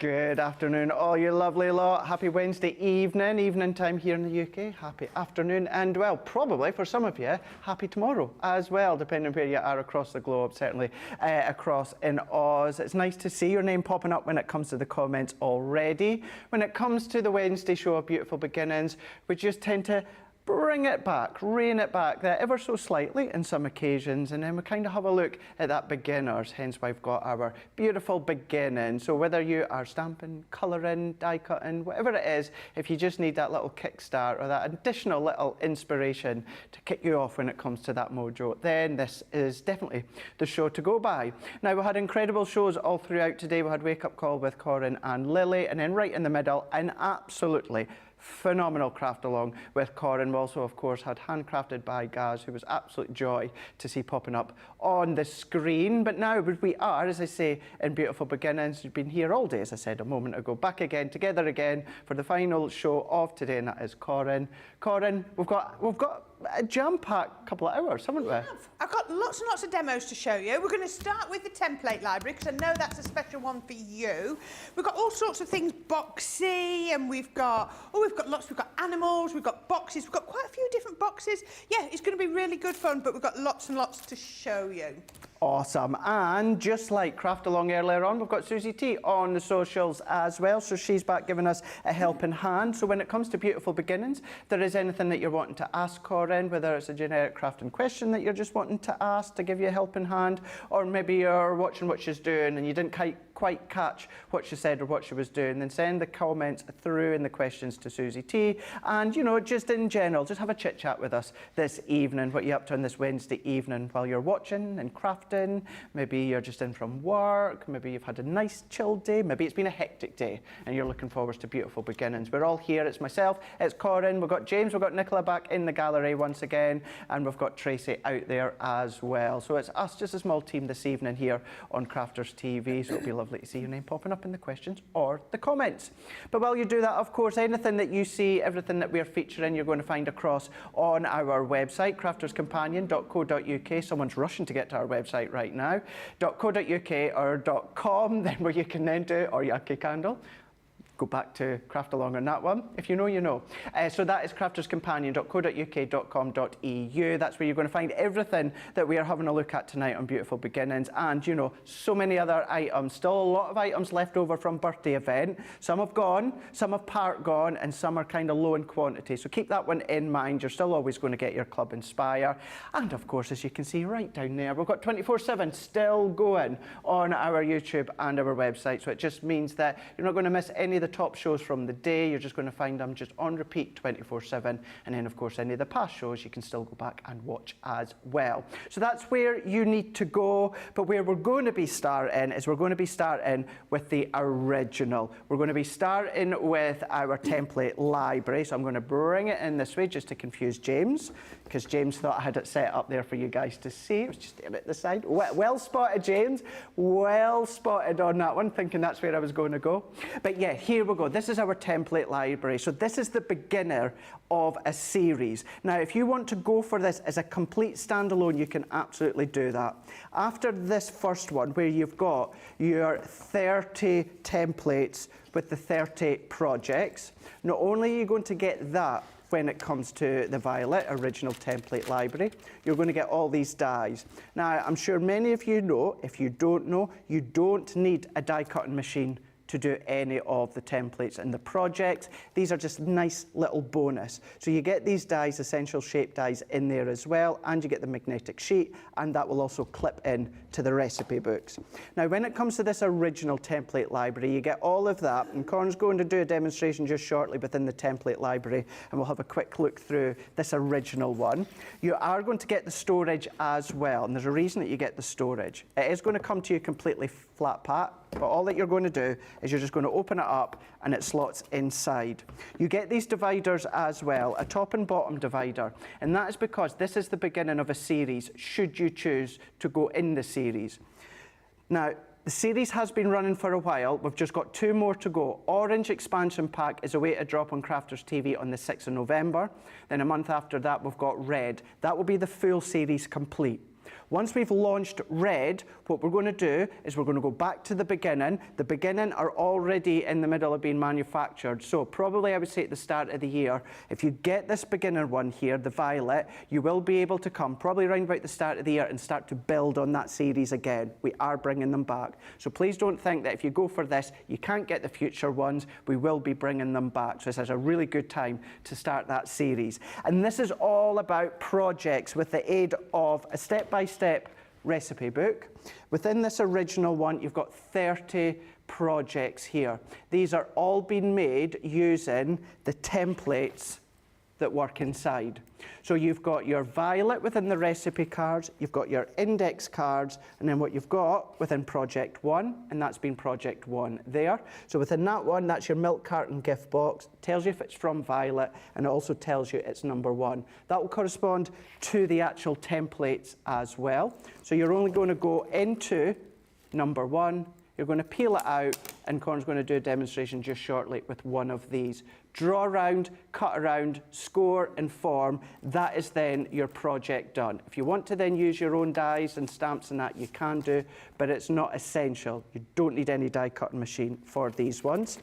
Good afternoon, all you lovely lot. Happy Wednesday evening time here in the UK. Happy afternoon, and well, probably for some of you, happy tomorrow as well, depending on where you are across the globe, certainly across in Oz. It's nice to see your name popping up when it comes to the comments already. When it comes to the Wednesday show of Beautiful Beginnings, we just tend to bring it back, rein it back there ever so slightly in some occasions, and then we kind of have a look at that beginners, hence why we've got our beautiful beginning. So whether you are stamping, colouring, die cutting, whatever it is, if you just need that little kickstart or that additional little inspiration to kick you off when it comes to that mojo, then this is definitely the show to go by. Now, we had incredible shows all throughout today. We had Wake Up Call with Corrine and Lily, and then right in the middle, an absolutely phenomenal craft along with Corrine. We also, of course, had Handcrafted by Gaz, who was absolute joy to see popping up on the screen. But now we are, as I say, in Beautiful Beginnings. You've been here all day, as I said a moment ago, back again, together again for the final show of today, and that is Corrine. Corrine, we've got a jam-packed couple of hours, haven't we? I've got lots and lots of demos to show you. We're going to start with the template library, because I know that's a special one for you. We've got all sorts of things boxy, and we've got lots. We've got animals, we've got boxes, we've got quite a few different boxes. Yeah, it's going to be really good fun, but we've got lots and lots to show you. Awesome. And just like Craft Along earlier on, we've got Susie T on the socials as well. So she's back giving us a helping hand. So when it comes to Beautiful Beginnings, if there is anything that you're wanting to ask Corrine, whether it's a generic crafting question that you're just wanting to ask to give you a helping hand, or maybe you're watching what she's doing and you didn't quite catch what she said or what she was doing, then send the comments through and the questions to Susie T. And, you know, just in general, just have a chit chat with us this evening. What you're up to on this Wednesday evening while you're watching and crafting. Maybe you're just in from work, maybe you've had a nice chilled day, maybe it's been a hectic day and you're looking forward to Beautiful Beginnings. We're all here. It's myself, it's Corrine, we've got James, we've got Nicola back in the gallery once again, and we've got Tracy out there as well. So it's us, just a small team this evening here on Crafters TV, so it'll be lovely to see your name popping up in the questions or the comments. But while you do that, of course, anything that you see, everything that we're featuring, you're going to find across on our website, crafterscompanion.co.uk. Someone's rushing to get to our website right now, .co.uk or .com, then where you can then do, or Yankee Candle. Go back to Craft Along on that one. If you know, you know. So that is crafterscompanion.co.uk.com.eu. That's where you're going to find everything that we are having a look at tonight on Beautiful Beginnings. And, you know, so many other items. Still a lot of items left over from birthday event. Some have gone, some have part gone, and some are kind of low in quantity. So keep that one in mind. You're still always going to get your Club Inspire. And, of course, as you can see right down there, we've got 24/7 still going on our YouTube and our website. So it just means that you're not going to miss any of the top shows from the day, you're just going to find them just on repeat 24/7. And then, of course, any of the past shows you can still go back and watch as well. So that's where you need to go. But where we're going to be starting is we're going to be starting with the original. We're going to be starting with our template library. So I'm going to bring it in this way just to confuse James, because James thought I had it set up there for you guys to see. It was just there at the side. Well spotted, James. Well spotted on that one, thinking that's where I was going to go. But yeah, here we go. This is our template library. So this is the beginner of a series. Now, if you want to go for this as a complete standalone, you can absolutely do that. After this first one, where you've got your 30 templates with the 30 projects, not only are you going to get that when it comes to the Violet original template library, you're going to get all these dies. Now, I'm sure many of you know, if you don't know, you don't need a die cutting machine to do any of the templates and the projects. These are just nice little bonus. So you get these dies, essential shape dies, in there as well, and you get the magnetic sheet, and that will also clip in to the recipe books. Now, when it comes to this original template library, you get all of that, and Corin's going to do a demonstration just shortly within the template library, and we'll have a quick look through this original one. You are going to get the storage as well, and there's a reason that you get the storage. It is going to come to you completely flat pack, but all that you're going to do is you're just going to open it up and it slots inside. You get these dividers as well, a top and bottom divider, and that is because this is the beginning of a series, should you choose to go in the series. Now, the series has been running for a while. We've just got 2 more to go. Orange expansion pack is away to drop on Crafters TV on the 6th of November. Then a month after that, we've got Red. That will be the full series complete. Once we've launched Red, what we're going to do is we're going to go back to the beginning. The beginning are already in the middle of being manufactured. So probably I would say at the start of the year, if you get this beginner one here, the Violet, you will be able to come probably around about the start of the year and start to build on that series again. We are bringing them back. So please don't think that if you go for this, you can't get the future ones. We will be bringing them back. So this is a really good time to start that series. And this is all about projects with the aid of a step-by-step recipe book. Within this original one, you've got 30 projects here. These are all being made using the templates that work inside. So you've got your Violet within the recipe cards, you've got your index cards, and then what you've got within Project 1, and that's been Project 1 there. So within that one, that's your milk carton gift box, tells you if it's from Violet, and it also tells you it's number 1. That will correspond to the actual templates as well. So you're only going to go into number 1, you're going to peel it out, and Corin's going to do a demonstration just shortly with one of these. Draw around, cut around, score and form. That is then your project done. If you want to then use your own dies and stamps and that, you can do, but it's not essential. You don't need any die cutting machine for these ones.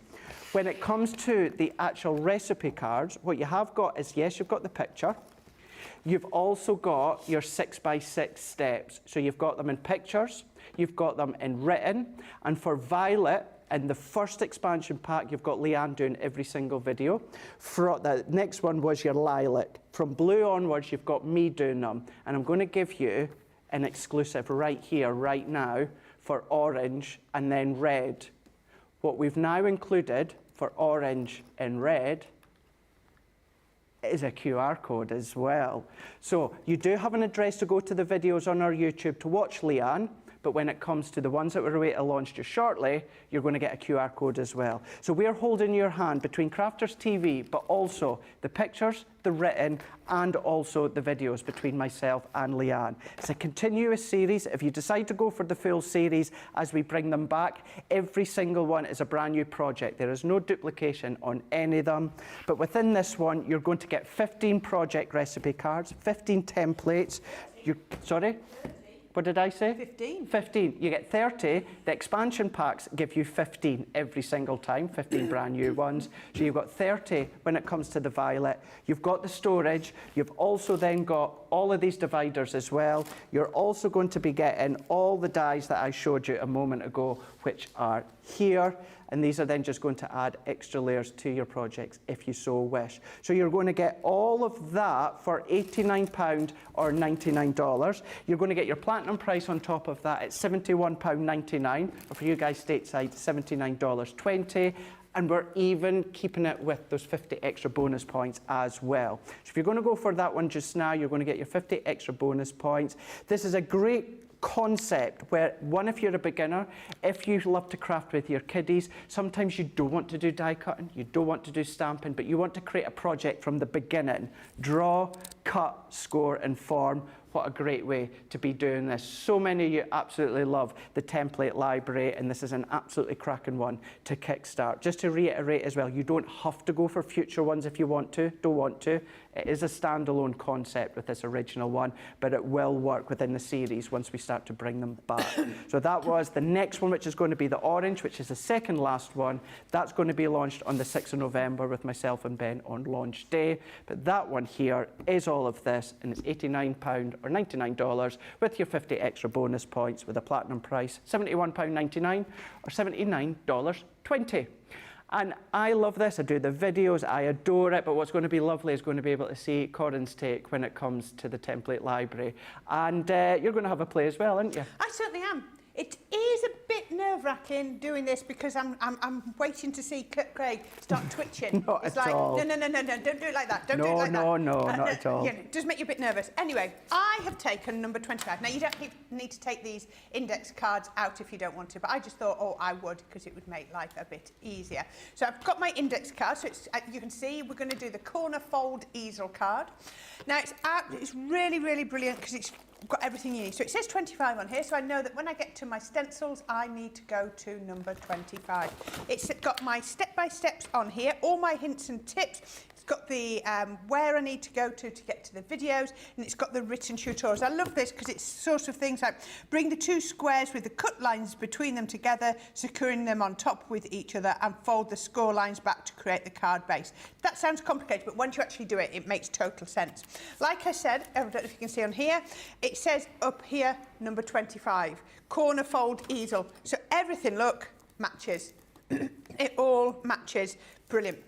When it comes to the actual recipe cards, what you have got is, yes, you've got the picture. You've also got your 6x6 steps. So you've got them in pictures, you've got them in written, and for Violet, in the first expansion pack, you've got Leanne doing every single video. The next one was your Lilac. From Blue onwards, you've got me doing them. And I'm going to give you an exclusive right here, right now, for Orange and then Red. What we've now included for Orange and Red is a QR code as well. So you do have an address to go to the videos on our YouTube to watch Leanne, but when it comes to the ones that we're away to launch just shortly, you're going to get a QR code as well. So we're holding your hand between Crafters TV, but also the pictures, the written, and also the videos between myself and Leanne. It's a continuous series. If you decide to go for the full series as we bring them back, every single one is a brand new project. There is no duplication on any of them. But within this one, you're going to get 15 project recipe cards, 15 templates. Sorry? What did I say? 15. 15. You get 30. The expansion packs give you 15 every single time, 15 brand new ones. So you've got 30 when it comes to the Violet. You've got the storage. You've also then got all of these dividers as well. You're also going to be getting all the dies that I showed you a moment ago, which are here. And these are then just going to add extra layers to your projects if you so wish. So you're going to get all of that for £89 or $99. You're going to get your platinum price on top of that at £71.99, or for you guys stateside, $79.20. And we're even keeping it with those 50 extra bonus points as well. So if you're going to go for that one just now, you're going to get your 50 extra bonus points. This is a great concept where, one, if you're a beginner, if you love to craft with your kiddies, sometimes you don't want to do die cutting, you don't want to do stamping, but you want to create a project from the beginning. Draw, cut, score and form. What a great way to be doing this. So many of you absolutely love the template library, and this is an absolutely cracking one to kickstart. Just to reiterate as well, you don't have to go for future ones if you don't want to. It is a standalone concept with this original one, but it will work within the series once we start to bring them back. So that was the next one, which is going to be the orange, which is the second last one. That's going to be launched on the 6th of November with myself and Ben on launch day. But that one here is all of this, and it's £89 or $99 with your 50 extra bonus points with a platinum price, £71.99 or $79.20. And I love this. I do the videos. I adore it. But what's going to be lovely is going to be able to see Corrine's take when it comes to the template library. And you're going to have a play as well, aren't you? I certainly am. It is a bit nerve-wracking doing this because I'm waiting to see Craig start twitching. Not it's at like, all. No, don't do it like that. Don't do it like that. No, not at all. You know, it does make you a bit nervous. Anyway, I have taken number 25. Now, you don't need to take these index cards out if you don't want to, but I just thought, oh, I would, because it would make life a bit easier. So I've got my index card. So it's, you can see we're going to do the corner fold easel card. Now, it's really, really brilliant because it's got everything you need. So it says 25 on here, so I know that when I get to my stencils, I need to go to number 25. It's got my step-by-steps on here, all my hints and tips. It's got the where I need to go to get to the videos, and it's got the written tutorials. I love this because it's sort of things like bring the two squares with the cut lines between them together, securing them on top with each other, and fold the score lines back to create the card base. That sounds complicated, but once you actually do it, it makes total sense. Like I said, I don't know if you can see on here, it says up here, number 25, corner fold easel. So everything, look, matches. It all matches. Brilliant.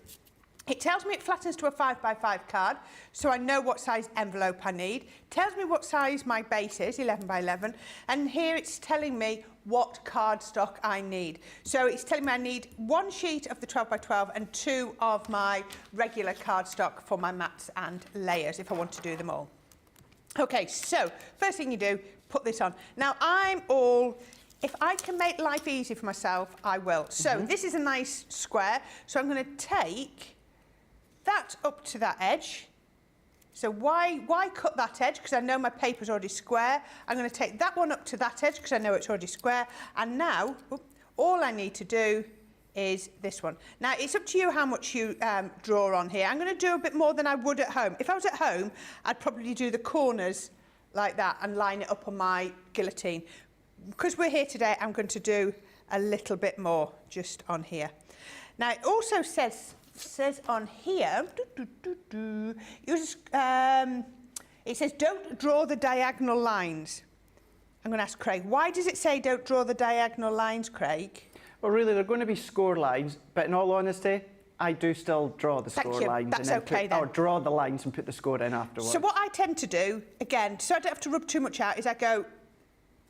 It tells me it flattens to a 5x5 card, so I know what size envelope I need. Tells me what size my base is, 11 by 11, and here it's telling me what cardstock I need. So it's telling me I need 1 sheet of the 12 by 12 and 2 of my regular cardstock for my mats and layers if I want to do them all. Okay, so first thing you do, put this on. Now if I can make life easy for myself, I will. So this is a nice square, so I'm going to take that up to that edge. So why cut that edge? Because I know my paper's already square. I'm going to take that one up to that edge because I know it's already square. And now, all I need to do is this one. Now, it's up to you how much you draw on here. I'm going to do a bit more than I would at home. If I was at home, I'd probably do the corners like that and line it up on my guillotine. Because we're here today, I'm going to do a little bit more just on here. Now, it also says on here, it says don't draw the diagonal lines. I'm going to ask Craig, why does it say don't draw the diagonal lines, Craig? Well, really, they're going to be score lines, but in all honesty, I do still draw the score lines. That's okay then. Or draw the lines and put the score in afterwards. So what I tend to do, again, so I don't have to rub too much out, is I go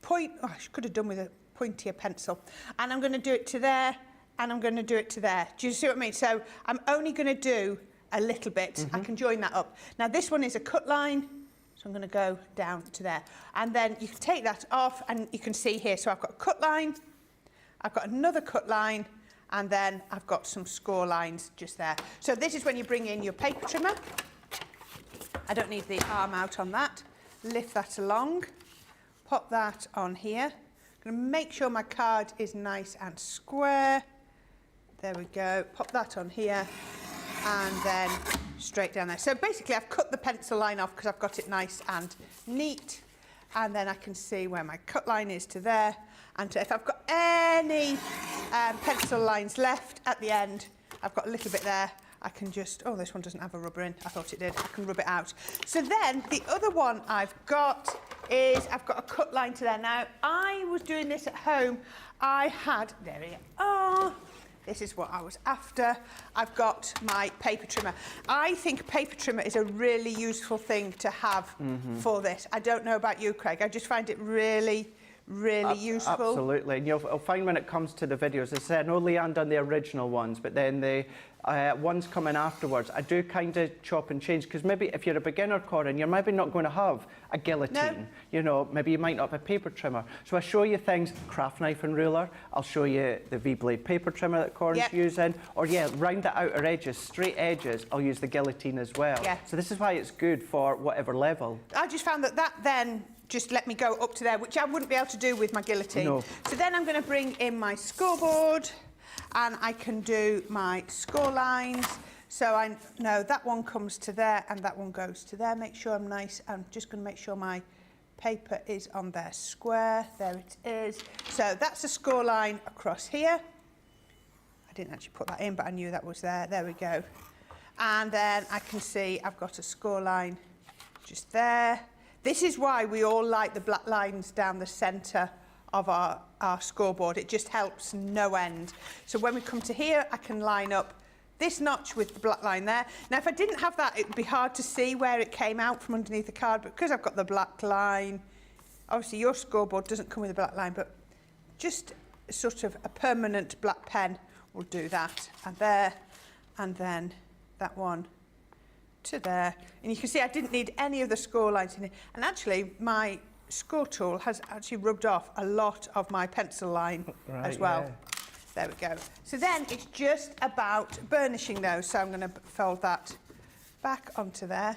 I could have done with a pointier pencil. And I'm going to do it to there, and I'm going to do it to there. Do you see what I mean? So I'm only going to do a little bit. I can join that up. Now this one is a cut line, so I'm going to go down to there. And then you can take that off, and you can see here, so I've got a cut line, I've got another cut line, and then I've got some score lines just there. So this is when you bring in your paper trimmer. I don't need the arm out on that. Lift that along, pop that on here. I'm going to make sure my card is nice and square. There we go. Pop that on here and then straight down there. So basically I've cut the pencil line off because I've got it nice and neat. And then I can see where my cut line is to there. And if I've got any pencil lines left at the end, I've got a little bit there. I can just, oh, this one doesn't have a rubber in. I thought it did. I can rub it out. So then the other one I've got is I've got a cut line to there. Now, I was doing this at home. There we go. This is what I was after. I've got my paper trimmer. I think paper trimmer is a really useful thing to have for this. I don't know about you, Craig. I just find it really, really useful. Absolutely, and you'll find when it comes to the videos, as I said, I know Leanne done the original ones, but then the ones coming afterwards, I do kind of chop and change, because maybe if you're a beginner, Corrine, you're maybe not going to have a guillotine. No. You know, maybe you might not have a paper trimmer. So I show you things, craft knife and ruler. I'll show you the V-blade paper trimmer that Corrine's using. Or yeah, round the outer edges, straight edges, I'll use the guillotine as well. Yeah. So this is why it's good for whatever level. I just found that then just let me go up to there, which I wouldn't be able to do with my guillotine. No. So then I'm going to bring in my scoreboard, and I can do my score lines. So I know that one comes to there and that one goes to there. Make sure I'm nice. I'm just going to make sure my paper is on there square. There it is. So that's a score line across here. I didn't actually put that in, but I knew that was there. There we go. And then I can see I've got a score line just there. This is why we all like the black lines down the centre of our scoreboard. It just helps no end. So when we come to here, I can line up this notch with the black line there. Now, if I didn't have that, it would be hard to see where it came out from underneath the card, but because I've got the black line, obviously your scoreboard doesn't come with a black line, but just sort of a permanent black pen will do that. And there, and then that one to there. And you can see I didn't need any of the score lines in here. And actually, my score tool has actually rubbed off a lot of my pencil line as well. Yeah. There we go. So then it's just about burnishing those. So I'm going to fold that back onto there.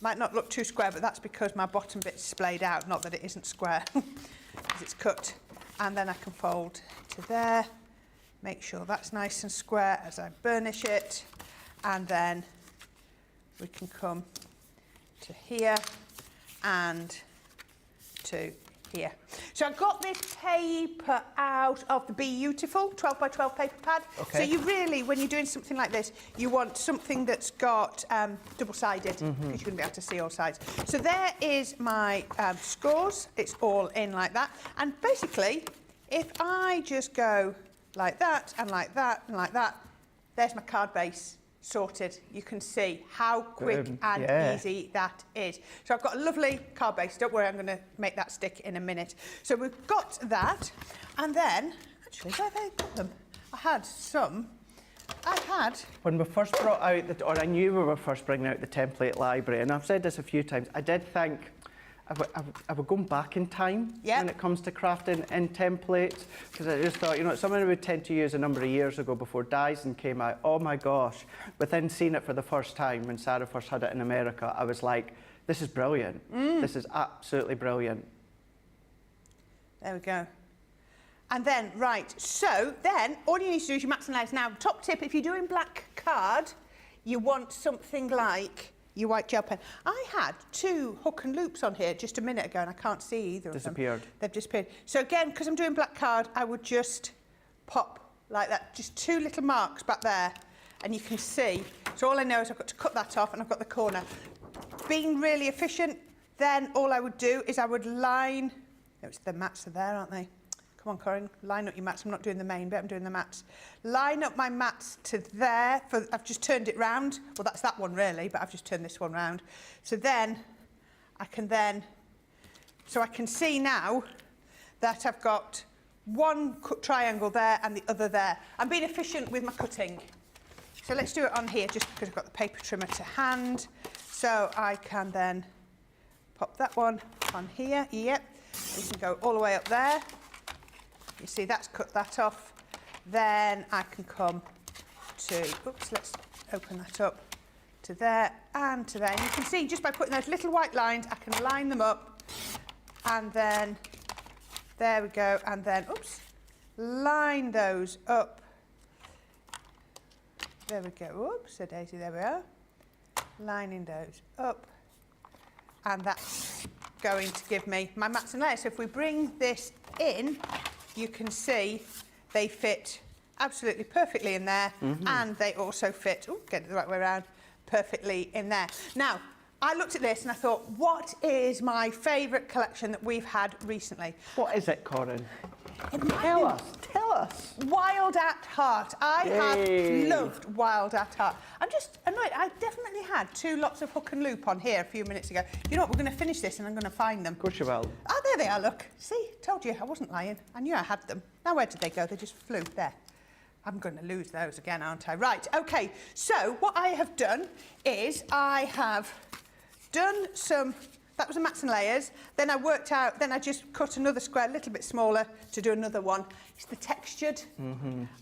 Might not look too square, but that's because my bottom bit's splayed out, not that it isn't square, because it's cut. And then I can fold to there, make sure that's nice and square as I burnish it. And then we can come to here and to here. So I got this paper out of the Beautiful 12 by 12 paper pad. Okay. So you really, when you're doing something like this, you want something that's got double-sided, because you wouldn't be able to see all sides. So there is my scores. It's all in like that. And basically, if I just go like that and like that and like that, there's my card base sorted. You can see how quick and easy that is. So I've got a lovely card base. Don't worry, I'm going to make that stick in a minute. So we've got that, and then actually, where have I got them? When we first brought out, or I knew we were first bringing out the template library, and I've said this a few times, I did think I would go back in time when it comes to crafting in templates, because I just thought, you know, something I would tend to use a number of years ago before Dyson came out. Oh my gosh, within seeing it for the first time when Sarah first had it in America, I was like, this is brilliant. This is absolutely brilliant. There we go. And then, right, so then all you need to do is your mats and layers. Now, top tip, if you're doing black card, you want something like your white gel pen. I had 2 hook and loops on here just a minute ago, and I can't see either of them. They've disappeared. So again, because I'm doing black card, I would just pop like that, just 2 little marks back there, and you can see. So all I know is I've got to cut that off, and I've got the corner. Being really efficient, then all I would do is I would line. The mats are there, aren't they? Come on, Corrine, line up your mats. I'm not doing the main bit, I'm doing the mats. Line up my mats to there. I've just turned it round. Well, that's that one really, but I've just turned this one round. So then, I can see now that I've got one triangle there and the other there. I'm being efficient with my cutting. So let's do it on here, just because I've got the paper trimmer to hand. So I can then pop that one on here. Yep, we can go all the way up there. You see, that's cut that off. Then I can come to, oops, let's open that up, to there and to there. And you can see, just by putting those little white lines, I can line them up. And then, there we go. And then, oops, line those up. There we go. Oops, so Daisy, there we are. Lining those up. And that's going to give me my mats and layers. So if we bring this in, you can see they fit absolutely perfectly in there, and they also fit, get it the right way around, perfectly in there. Now, I looked at this and I thought, what is my favourite collection that we've had recently? What is it, Corrine? tell us. Wild at Heart. I Yay. have loved Wild at Heart. I'm just annoyed. I definitely had 2 lots of hook and loop on here a few minutes ago. You know what? We're going to finish this and I'm going to find them. Of course you will. Oh, there they are, look. See, told you, I wasn't lying. I knew I had them. Now where did they go? They just flew. There. I'm going to lose those again, aren't I? Right, OK. So what I have done is I have done some... That was a mats and layers. Then I worked out, then I just cut another square a little bit smaller to do another one. It's the textured.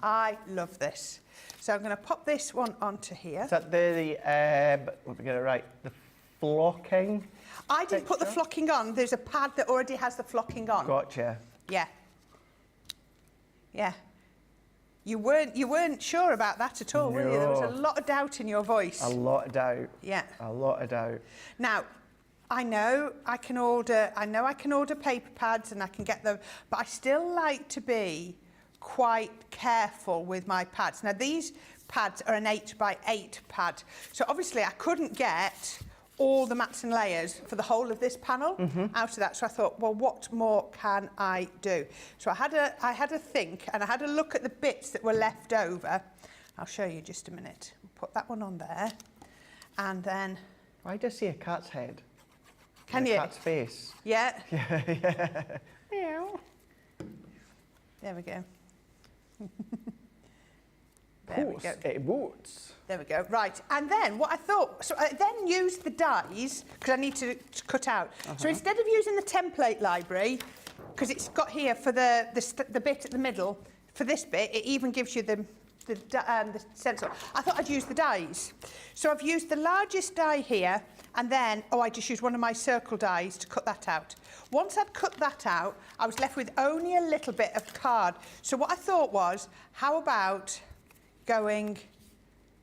I love this. So I'm going to pop this one onto here. Is that let me get it right, the flocking? I didn't put the flocking on. There's a pad that already has the flocking on. Gotcha. Yeah. Yeah. You weren't sure about that at all, were you? There was a lot of doubt in your voice. A lot of doubt. Yeah. A lot of doubt. Now, I know I can order paper pads and I can get them, but I still like to be quite careful with my pads. Now, these pads are an 8x8 pad, so obviously I couldn't get all the mats and layers for the whole of this panel out of that. So I thought, well, what more can I do? So I had a think, and I had a look at the bits that were left over. I'll show you just a minute. Put that one on there, and then... I just see a cat's head. Can and you? A cat's face. Yeah. Yeah. Meow. There we go. It votes. There we go. Right, and then what I thought, so I then used the dies, because I need to cut out. So instead of using the template library, because it's got here for the bit at the middle, for this bit, it even gives you the stencil. I thought I'd use the dies. So I've used the largest die here, and then, I just used one of my circle dies to cut that out. Once I'd cut that out, I was left with only a little bit of card. So what I thought was, how about going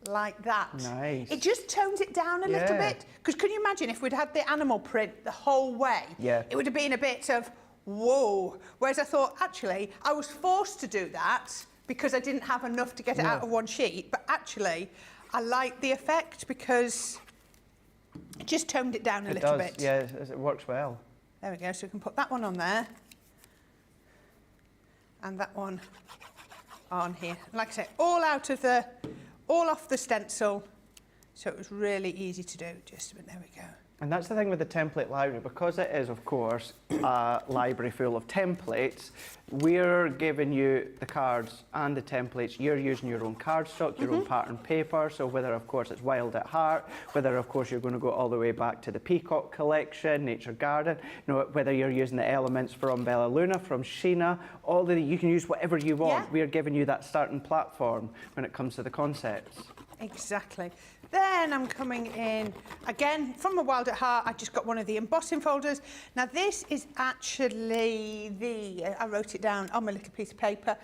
like that? Nice. It just tones it down a little bit. Because can you imagine if we'd had the animal print the whole way? Yeah. It would have been a bit of, whoa. Whereas I thought, actually, I was forced to do that because I didn't have enough to get it out of one sheet. But actually, I like the effect because it just toned it down a little bit. Yeah, it works well. There we go. So we can put that one on there. And that one on here. Like I say, all off the stencil. So it was really easy to do. Just a minute, there we go. And that's the thing with the template library, because it is, of course, a library full of templates, we're giving you the cards and the templates. You're using your own cardstock, your own pattern paper, so whether, of course, it's Wild at Heart, whether, of course, you're going to go all the way back to the Peacock collection, Nature Garden, whether you're using the elements from Bella Luna, from Sheena, you can use whatever you want. Yeah. We're giving you that starting platform when it comes to the concepts. Exactly. Then I'm coming in, again, from a Wild at Heart, I just got one of the embossing folders. Now this is actually I wrote it down on my little piece of paper.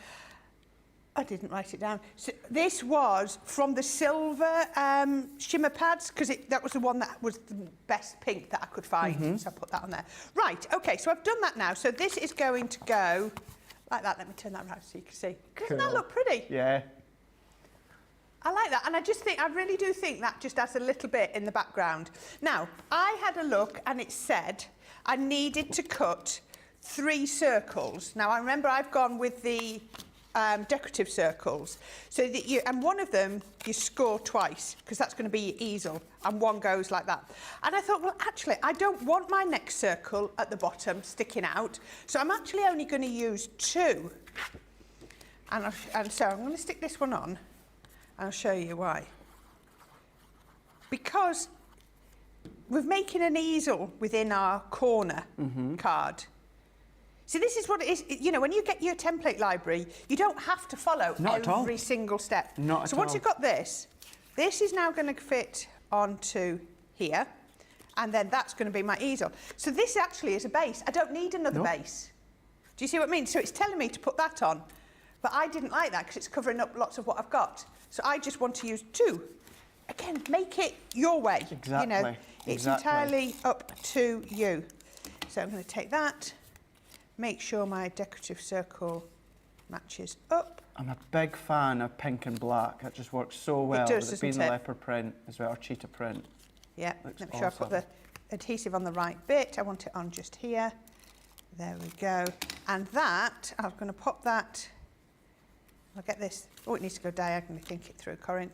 I didn't write it down. So this was from the silver shimmer pads, because that was the one that was the best pink that I could find. So I put that on there. Right, okay, so I've done that now. So this is going to go like that. Let me turn that around so you can see. Doesn't that look pretty? Yeah. I like that, and I really do think that just adds a little bit in the background. Now, I had a look, and it said I needed to cut 3 circles. Now, I remember I've gone with the decorative circles, so that and one of them you score twice, because that's going to be your easel, and one goes like that. And I thought, well, actually, I don't want my next circle at the bottom sticking out, so I'm actually only going to use 2. And so I'm going to stick this one on. I'll show you why. Because we're making an easel within our corner card. So this is what it is. You know, when you get your template library, you don't have to follow every single step. Not at all. So once you've got this is now going to fit onto here, and then that's going to be my easel. So this actually is a base. I don't need another base. Do you see what I mean? So it's telling me to put that on, but I didn't like that because it's covering up lots of what I've got. So I just want to use 2. Again, make it your way. Exactly. You know, it's entirely up to you. So I'm going to take that, make sure my decorative circle matches up. I'm a big fan of pink and black. That just works so well. It does, with it being doesn't it? leopard print as well, or cheetah print. Yeah, Looks make sure I put awesome. the adhesive on the right bit. I want it on just here. There we go. And that, I'm going to pop that I'll get this. Oh, it needs to go diagonally. Think it through, Corrine.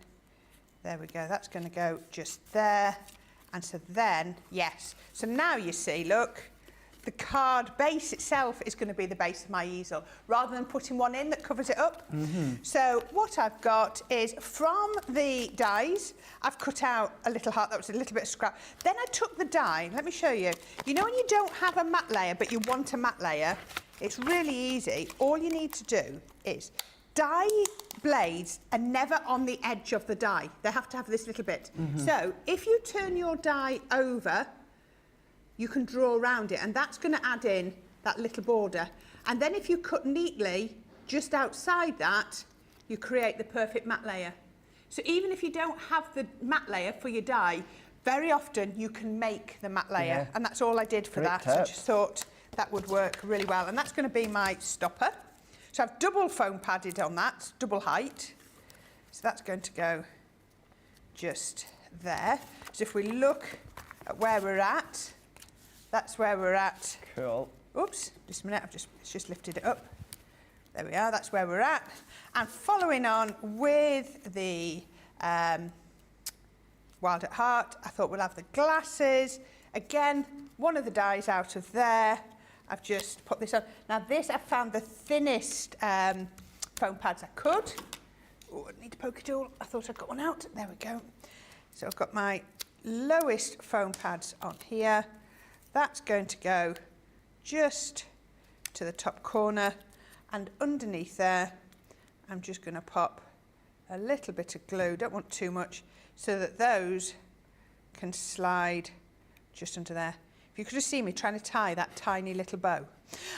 There we go. That's going to go just there. And so then, yes. So now you see, look, the card base itself is going to be the base of my easel, rather than putting one in that covers it up. So what I've got is, from the dies, I've cut out a little heart that was a little bit of scrap. Then I took the die, let me show you. You know when you don't have a matte layer, but you want a matte layer? It's really easy. All you need to do is, die blades are never on the edge of the die. They have to have this little bit. So if you turn your die over, you can draw around it, and that's going to add in that little border. And then if you cut neatly just outside that, you create the perfect matte layer. So even if you don't have the matte layer for your die, very often you can make the matte layer. And that's all I did for that. I just thought that would work really well. And that's going to be my stopper. So I've double foam padded on that, double height. So that's going to go just there. So if we look at where we're at, that's where we're at. Cool. Oops, just a minute, it's just lifted it up. There we are, that's where we're at. And following on with the Wild at Heart, I thought we'll have the glasses. Again, one of the dies out of there. I've just put this on. Now this, I found the thinnest foam pads I could. Oh, I need to poke it all. I thought I'd got one out. There we go. So I've got my lowest foam pads on here. That's going to go just to the top corner, and underneath there, I'm just going to pop a little bit of glue, don't want too much, so that those can slide just under there. If you could just see me trying to tie that tiny little bow.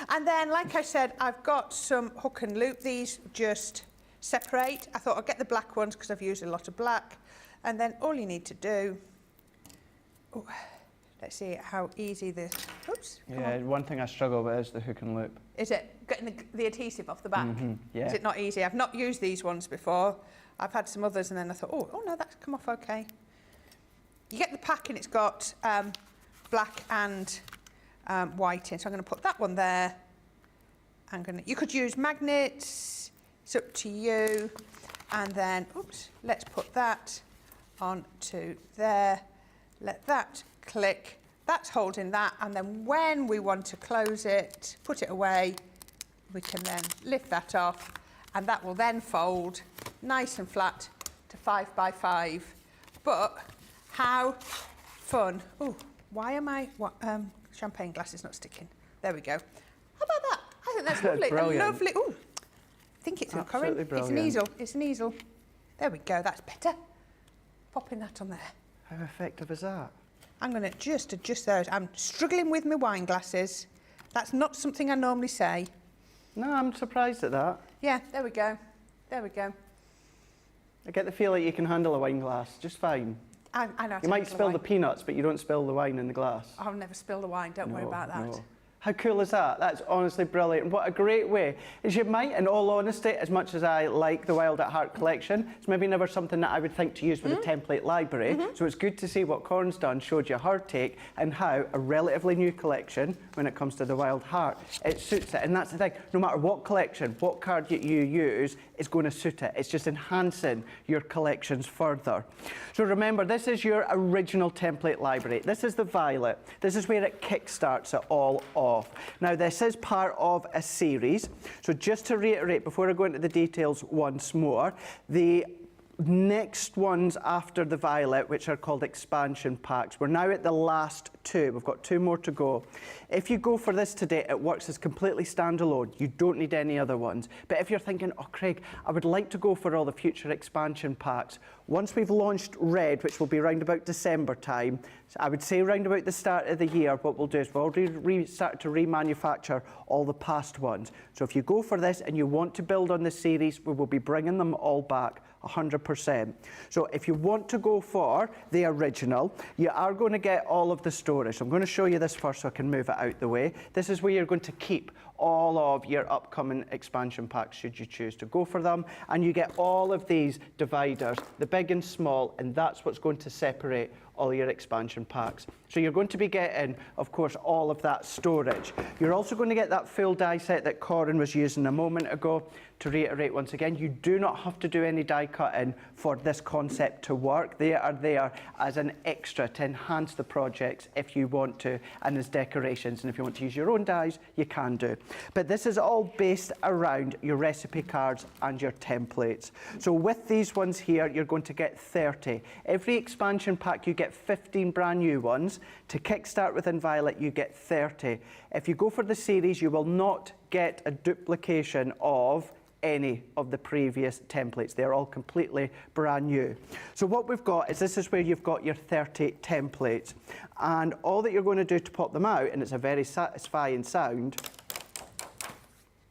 And then, like I said, I've got some hook and loop. These just separate. I thought I'd get the black ones because I've used a lot of black. And then all you need to do, let's see how easy this, oops. Yeah, one thing I struggle with is the hook and loop. Is it getting the adhesive off the back? Yeah. Is it not easy? I've not used these ones before. I've had some others, and then I thought, oh no, that's come off okay. You get the pack and it's got black and white in, so I'm going to put that one there. You could use magnets, it's up to you. And then, oops, let's put that onto there. Let that click, that's holding that, and then when we want to close it, put it away, we can then lift that off, and that will then fold nice and flat to 5 by 5. But how fun. Oh, why are my champagne glasses not sticking? There we go. How about that? I think that's lovely. Brilliant. Lovely. Oh, I think it's Absolutely Corrine. brilliant. It's an easel. It's an easel. There we go. That's better. Popping that on there. How effective is that? I'm going to just adjust those. I'm struggling with my wine glasses. That's not something I normally say. No, I'm surprised at that. Yeah, there we go. There we go. I get the feeling you can handle a wine glass just fine. I know how to You might handle spill wine. the peanuts, but you don't spill the wine in the glass. I'll never spill the wine. Don't worry about that. No. How cool is that? That's honestly brilliant. And what a great way. As you might, in all honesty, as much as I like the Wild at Heart collection, it's maybe never something that I would think to use with a template library. So it's good to see what Corrine's done, showed you her take, and how a relatively new collection, when it comes to the Wild Heart, it suits it. And that's the thing, no matter what collection, what card you use, is going to suit it. It's just enhancing your collections further. So remember, this is your original template library. This is the violet. This is where it kickstarts it all off. Now, this is part of a series. So just to reiterate, before I go into the details once more, the next ones after the violet, which are called expansion packs. We're now at the last 2. We've got 2 more to go. If you go for this today, it works as completely standalone. You don't need any other ones. But if you're thinking, oh, Craig, I would like to go for all the future expansion packs, once we've launched Red, which will be around about December time, I would say around about the start of the year, what we'll do is we'll already start to remanufacture all the past ones. So if you go for this and you want to build on this series, we will be bringing them all back 100%. So if you want to go for the original, you are going to get all of the storage. I'm going to show you this first so I can move it out the way. This is where you're going to keep all of your upcoming expansion packs should you choose to go for them, and you get all of these dividers, the big and small, and that's what's going to separate all your expansion packs. So you're going to be getting, of course, all of that storage. You're also going to get that full die set that Corrine was using a moment ago. To reiterate once again, you do not have to do any die cutting for this concept to work. They are there as an extra to enhance the projects if you want to, and as decorations. And if you want to use your own dies, you can do. But this is all based around your recipe cards and your templates. So with these ones here, you're going to get 30. Every expansion pack, you get 15 brand new ones. To kickstart within Violet, you get 30. If you go for the series, you will not get a duplication of any of the previous templates. They're all completely brand new. So what we've got is this is where you've got your 30 templates. And all that you're going to do to pop them out, and it's a very satisfying sound,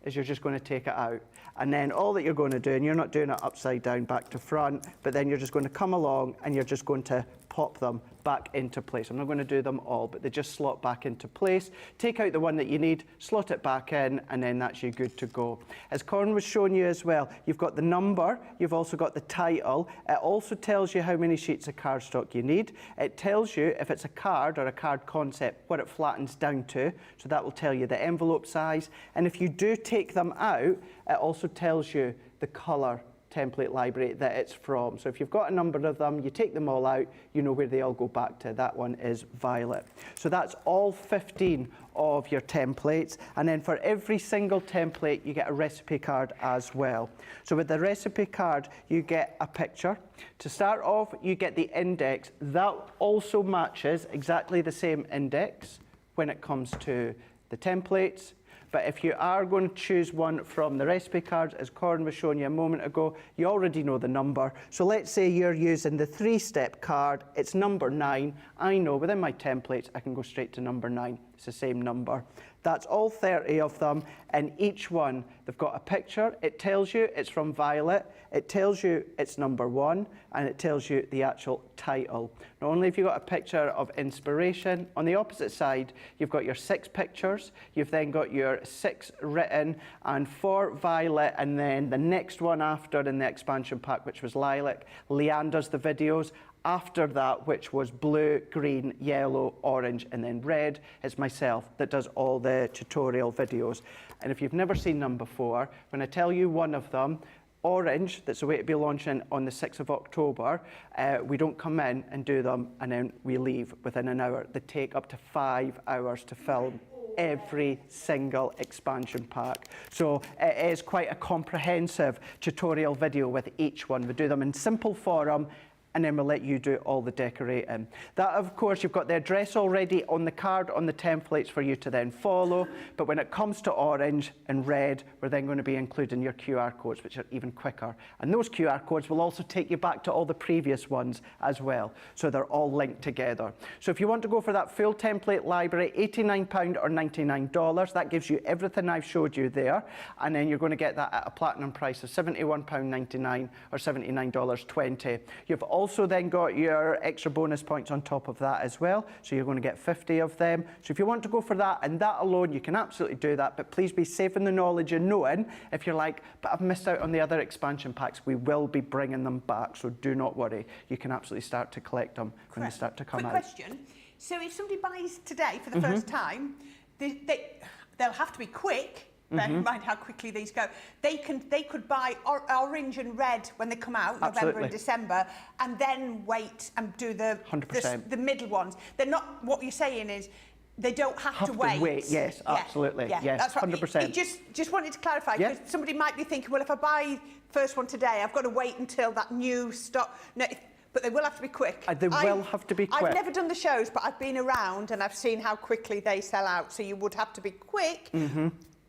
is you're just going to take it out. And then all that you're going to do, and you're not doing it upside down back to front, but then you're just going to come along and you're just going to pop them back into place. I'm not going to do them all, but they just slot back into place. Take out the one that you need, slot it back in, and then that's you good to go. As Corrine was showing you as well, you've got the number, you've also got the title. It also tells you how many sheets of cardstock you need. It tells you if it's a card or a card concept, what it flattens down to. So that will tell you the envelope size. And if you do take them out, it also tells you the colour template library that it's from. So if you've got a number of them, you take them all out, you know where they all go back to. That one is Violet. So that's all 15 of your templates. And then for every single template, you get a recipe card as well. So with the recipe card, you get a picture. To start off, you get the index. That also matches exactly the same index when it comes to the templates. But if you are going to choose one from the recipe cards, as Corrine was showing you a moment ago, you already know the number. So let's say you're using the 3-step card, it's number 9. I know within my templates, I can go straight to number 9. It's the same number. That's all 30 of them, and each one, they've got a picture. It tells you it's from Violet, it tells you it's number 1, and it tells you the actual title. Not only have you got a picture of inspiration, on the opposite side, you've got your 6 pictures, you've then got your 6 written, and for Violet, and then the next one after in the expansion pack, which was Lilac, Leanne does the videos. After that, which was blue, green, yellow, orange, and then red, it's myself that does all the tutorial videos. And if you've never seen them before, when I tell you one of them, orange, that's the way to be launching on the 6th of October, we don't come in and do them and then we leave within an hour. They take up to 5 hours to film every single expansion pack. So it is quite a comprehensive tutorial video with each one. We do them in simple form, and then we'll let you do all the decorating. That, of course, you've got the address already on the card, on the templates for you to then follow. But when it comes to orange and red, we're then going to be including your QR codes, which are even quicker. And those QR codes will also take you back to all the previous ones as well. So they're all linked together. So if you want to go for that full template library, £89 or $99, that gives you everything I've showed you there. And then you're going to get that at a platinum price of £71.99 or $79.20. You've also then got your extra bonus points on top of that as well. So you're going to get 50 of them. So if you want to go for that and that alone, you can absolutely do that. But please be safe in the knowledge and knowing if you're like, but I've missed out on the other expansion packs, we will be bringing them back. So do not worry. You can absolutely start to collect them when they start to come out. Quick question. So if somebody buys today for the first time, they'll have to be quick. Bear in mind how quickly these go. They could buy orange and red when they come out, November and December, and then wait and do the 100%. The middle ones. They're not. What you're saying is they don't have to wait. Yes, absolutely. Yeah, yes, that's right. 100%. Just wanted to clarify because somebody might be thinking, well, if I buy first one today, I've got to wait until that new stock. No, but they will have to be quick. They will have to be quick. I've never done the shows, but I've been around and I've seen how quickly they sell out. So you would have to be quick.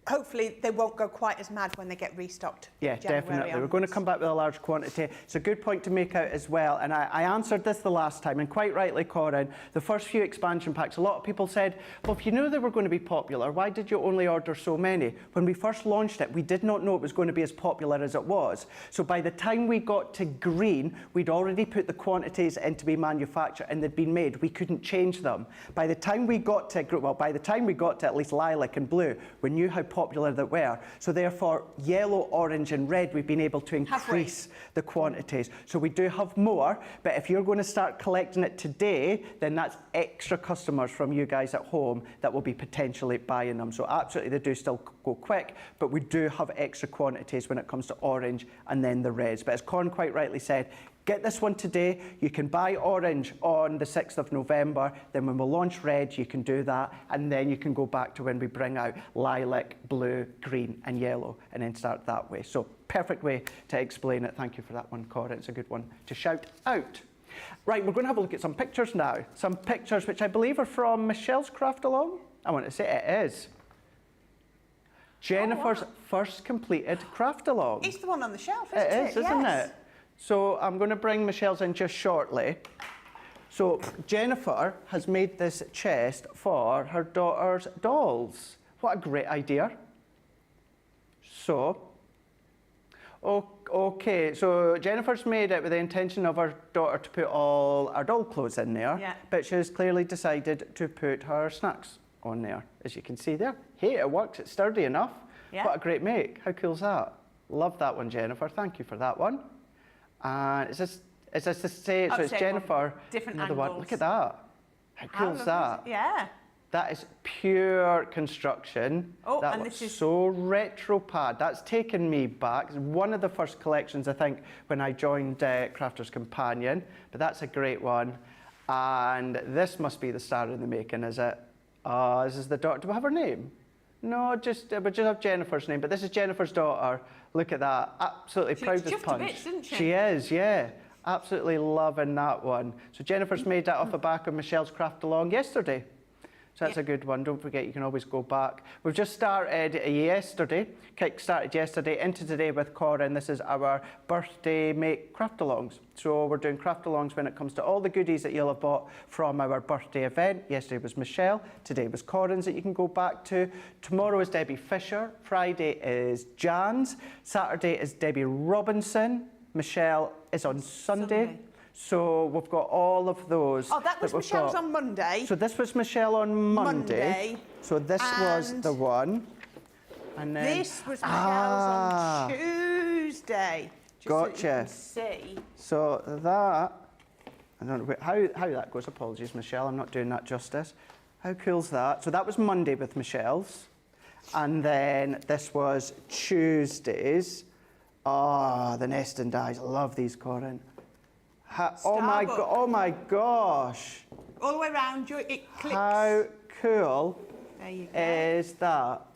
Hopefully they won't go quite as mad when they get restocked. Yeah, definitely. We're going to come back with a large quantity. It's a good point to make out as well. And I answered this the last time, and quite rightly, Corrine, the first few expansion packs, a lot of people said, well, if you knew they were going to be popular, why did you only order so many? When we first launched it, we did not know it was going to be as popular as it was. So by the time we got to green, we'd already put the quantities in to be manufactured and they'd been made. We couldn't change them. By the time we got to, well, by the time we got to at least lilac and blue, we knew how popular popular that were. So therefore, yellow, orange and red, we've been able to increase the quantities. So we do have more, but if you're going to start collecting it today, then that's extra customers from you guys at home that will be potentially buying them. So absolutely, they do still go quick, but we do have extra quantities when it comes to orange and then the reds. But as Corrine quite rightly said, get this one today. You can buy orange on the 6th of November. Then when we launch red, you can do that. And then you can go back to when we bring out lilac, blue, green and yellow and then start that way. So perfect way to explain it. Thank you for that one, Corrine. It's a good one to shout out. Right, we're going to have a look at some pictures now. Some pictures which I believe are from Michelle's Craft Along. I want to say it is. Jennifer's first completed Craft Along. It's the one on the shelf, isn't it? It is, isn't it? So I'm going to bring Michelle's in just shortly. So Jennifer has made this chest for her daughter's dolls. What a great idea. So, okay, so Jennifer's made it with the intention of her daughter to put all her doll clothes in there, but she's clearly decided to put her snacks on there, as you can see there. Hey, it works, it's sturdy enough. What a great make. How cool is that? Love that one, Jennifer. Thank you for that one. And is this to say, so it's Jennifer, different another angles. one. Look at that. How cool is that? Yeah. That is pure construction. Oh, that and looks this is so retro pad. That's taken me back. It's one of the first collections, I think, when I joined Crafter's Companion. But that's a great one. And this must be the star in the making, is it? This is the daughter. Do we have her name? No, we just have Jennifer's name. But this is Jennifer's daughter. Look at that. Absolutely proud as punch. Bits, isn't she? She is, yeah. Absolutely loving that one. So Jennifer's made that off the back of Michelle's Craft Along yesterday. So that's a good one. Don't forget, you can always go back. We've just started yesterday, kick-started yesterday into today with Corrine. This is our birthday make craft-alongs. So we're doing craft-alongs when it comes to all the goodies that you'll have bought from our birthday event. Yesterday was Michelle. Today was Corrine's that you can go back to. Tomorrow is Debbie Fisher. Friday is Jan's. Saturday is Debbie Robinson. Michelle is on Sunday. So we've got all of those. Oh, that was Michelle's on Monday. So this was Michelle on Monday. So this was the one. And then this was Michelle's on Tuesday. Just gotcha. So you can see. So that, I don't know how that goes. Apologies, Michelle. I'm not doing that justice. How cool's that? So that was Monday with Michelle's. And then this was Tuesday's. The nest and dies. I love these, Corrine. Oh my gosh. All the way around, it clicks. How cool there you go. Is that?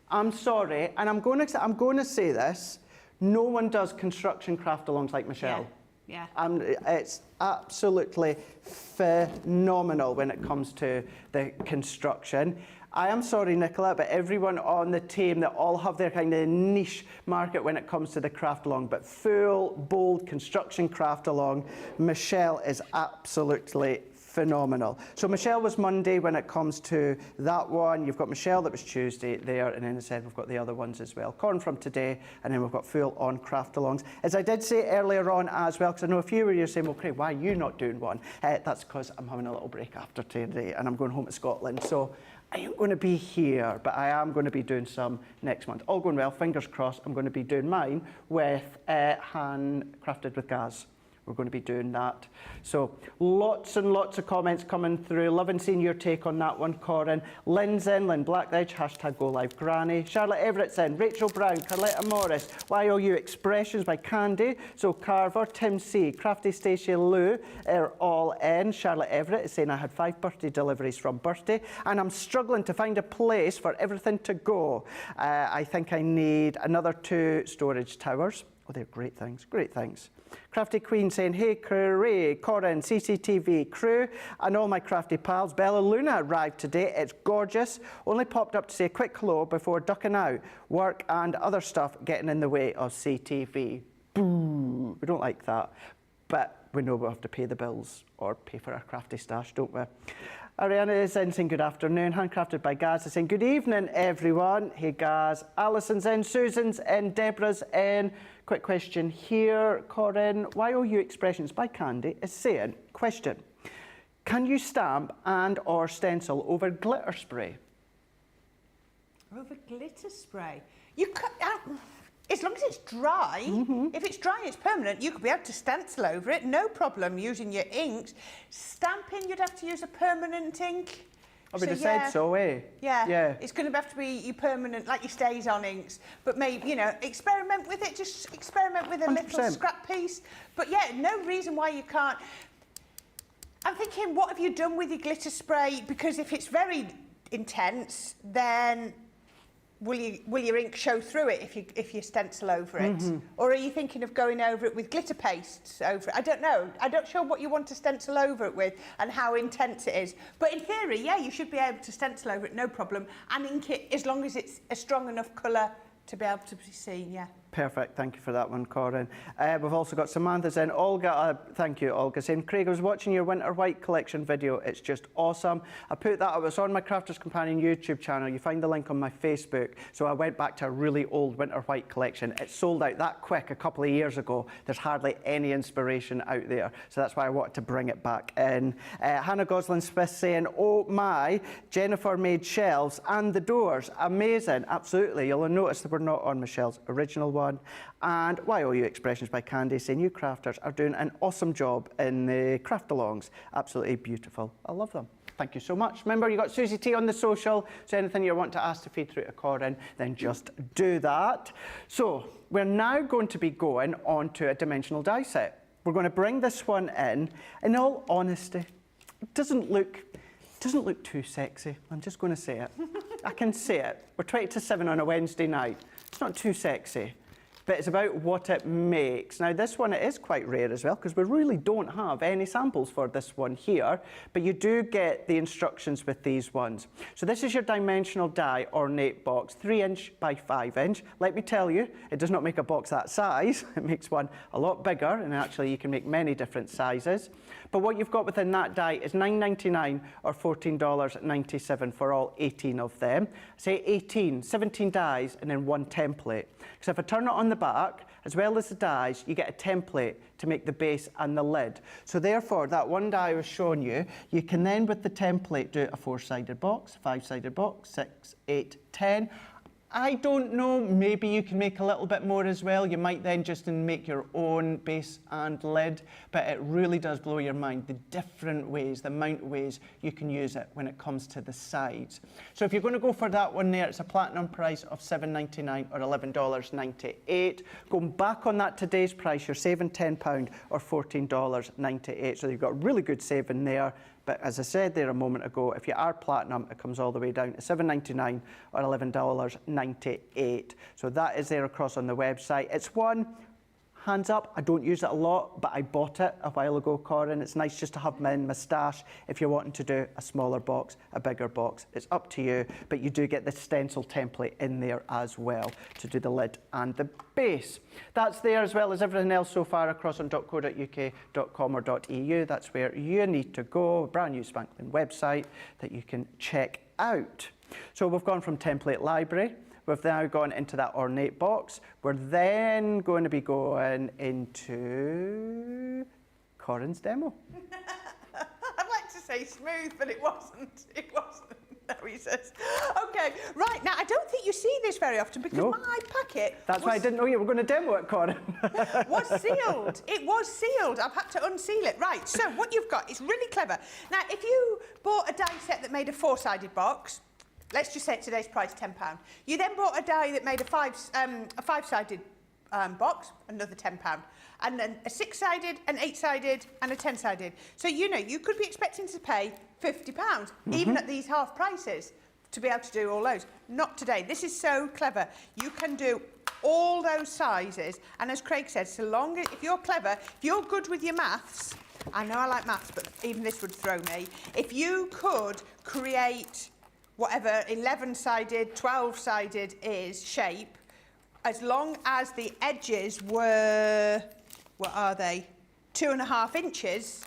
I'm sorry, and I'm going to say this. No one does construction craft-alongs like Michelle. Yeah. It's absolutely phenomenal when it comes to the construction. I am sorry, Nicola, but everyone on the team, they all have their kind of niche market when it comes to the craft-along, but full, bold construction craft-along, Michelle is absolutely phenomenal. So Michelle was Monday when it comes to that one. You've got Michelle that was Tuesday there, and then I said we've got the other ones as well. Corrine from today, and then we've got full-on craft-alongs. As I did say earlier on as well, because I know a few of you are saying, well, Craig, why are you not doing one? That's because I'm having a little break after today, and I'm going home to Scotland. So I ain't going to be here, but I am going to be doing some next month. All going well, fingers crossed, I'm going to be doing mine with handcrafted with Gaz. We're going to be doing that. So lots and lots of comments coming through. Loving seeing your take on that one, Corrine. Lynn's in, Lynn Blackledge, #GoLiveGranny. Charlotte Everett's in, Rachel Brown, Carletta Morris, YOU Expressions by Candy, Zoe Carver, Tim C, Crafty Stacey Lou are all in. Charlotte Everett is saying I had 5 birthday deliveries from birthday and I'm struggling to find a place for everything to go. I think I need another 2 storage towers. Oh, they're great things, great things. Crafty Queen saying, hey, Corrine, CCTV crew, and all my crafty pals. Bella Luna arrived today. It's gorgeous. Only popped up to say a quick hello before ducking out. Work and other stuff getting in the way of CTV. Boo. We don't like that. But we know we'll have to pay the bills or pay for our crafty stash, don't we? Ariana is in saying good afternoon. Handcrafted by Gaz is saying good evening, everyone. Hey, Gaz. Alison's in, Susan's in, Deborah's in. Quick question here, Corrine. YOU Expressions by Candy is saying, question, can you stamp and or stencil over glitter spray? Over glitter spray. You cut out, as long as it's dry, if it's dry and it's permanent, you could be able to stencil over it, no problem, using your inks. Stamping, you'd have to use a permanent ink. I would have said so, eh? Yeah. It's going to have to be your permanent, like your stays on inks. But maybe, you know, experiment with it. Just experiment with a 100%. little scrap piece. But yeah, no reason why you can't. I'm thinking, what have you done with your glitter spray? Because if it's very intense, then will your ink show through it if you stencil over it? Or are you thinking of going over it with glitter pastes over it? I don't know. I'm not sure what you want to stencil over it with and how intense it is. But in theory, yeah, you should be able to stencil over it, no problem, and ink it as long as it's a strong enough colour to be able to be seen, yeah. Perfect, thank you for that one, Corrine. We've also got Samantha's in. Olga, thank you, Olga, saying, Craig, I was watching your Winter White collection video. It's just awesome. I put that up, it's on my Crafters Companion YouTube channel. You find the link on my Facebook. So I went back to a really old Winter White collection. It sold out that quick a couple of years ago. There's hardly any inspiration out there. So that's why I wanted to bring it back in. Hannah Gosling-Smith saying, oh my, Jennifer made shelves and the doors. Amazing, absolutely. You'll have noticed that we're not on Michelle's original one. And YOU Expressions by Candy saying you crafters are doing an awesome job in the craft-alongs. Absolutely beautiful. I love them. Thank you so much. Remember, you got Susie T on the social, so anything you want to ask to feed through to Corrine, then just do that. So we're now going to be going on to a dimensional die set. We're going to bring this one in all honesty, it doesn't look too sexy. I'm just going to say it. I can say it. We're 20 to 7 on a Wednesday night. It's not too sexy, but it's about what it makes. Now, this one, it is quite rare as well, because we really don't have any samples for this one here, but you do get the instructions with these ones. So this is your dimensional die ornate box, 3" by 5". Let me tell you, it does not make a box that size. It makes one a lot bigger, and actually you can make many different sizes. But what you've got within that die is $9.99 or $14.97 for all 18 of them. Say 18, 17 dies, and then one template. So if I turn it on the back, as well as the dies, you get a template to make the base and the lid. So therefore, that one die I was showing you, you can then, with the template, do a 4-sided box, 5-sided box, 6, 8, 10. I don't know, maybe you can make a little bit more as well. You might then just make your own base and lid, but it really does blow your mind, the different ways, the amount of ways you can use it when it comes to the sides. So if you're going to go for that one there, it's a platinum price of $7.99 or $11.98. Going back on that today's price, you're saving £10 or $14.98. So you've got really good saving there. But as I said there a moment ago, if you are platinum, it comes all the way down to $7.99 or $11.98. So that is there across on the website. It's one, hands up, I don't use it a lot, but I bought it a while ago, Corrine. It's nice just to have them in my stash if you're wanting to do a smaller box, a bigger box. It's up to you, but you do get the stencil template in there as well to do the lid and the base. That's there as well as everything else so far across on .co.uk.com or .eu. That's where you need to go, a brand new spanking website that you can check out. So we've gone from template library. We've now gone into that ornate box. We're then going to be going into Corrine's demo. I'd like to say smooth, but it wasn't. It wasn't. No, he says. Okay, right, now I don't think you see this very often because my packet That's why I didn't know you were going to demo it, Corrine. was sealed. It was sealed. I've had to unseal it. Right, so what you've got is really clever. Now, if you bought a die set that made a 4-sided box, let's just say at today's price, £10. You then bought a die that made a 5-sided box, another £10. And then a 6-sided, an 8-sided, and a 10-sided. So, you know, you could be expecting to pay £50, even at these half prices, to be able to do all those. Not today. This is so clever. You can do all those sizes. And as Craig said, so long as, if you're clever, if you're good with your maths, I know I like maths, but even this would throw me. If you could create whatever 11-sided, 12-sided is shape, as long as the edges were, what are they, 2.5 inches,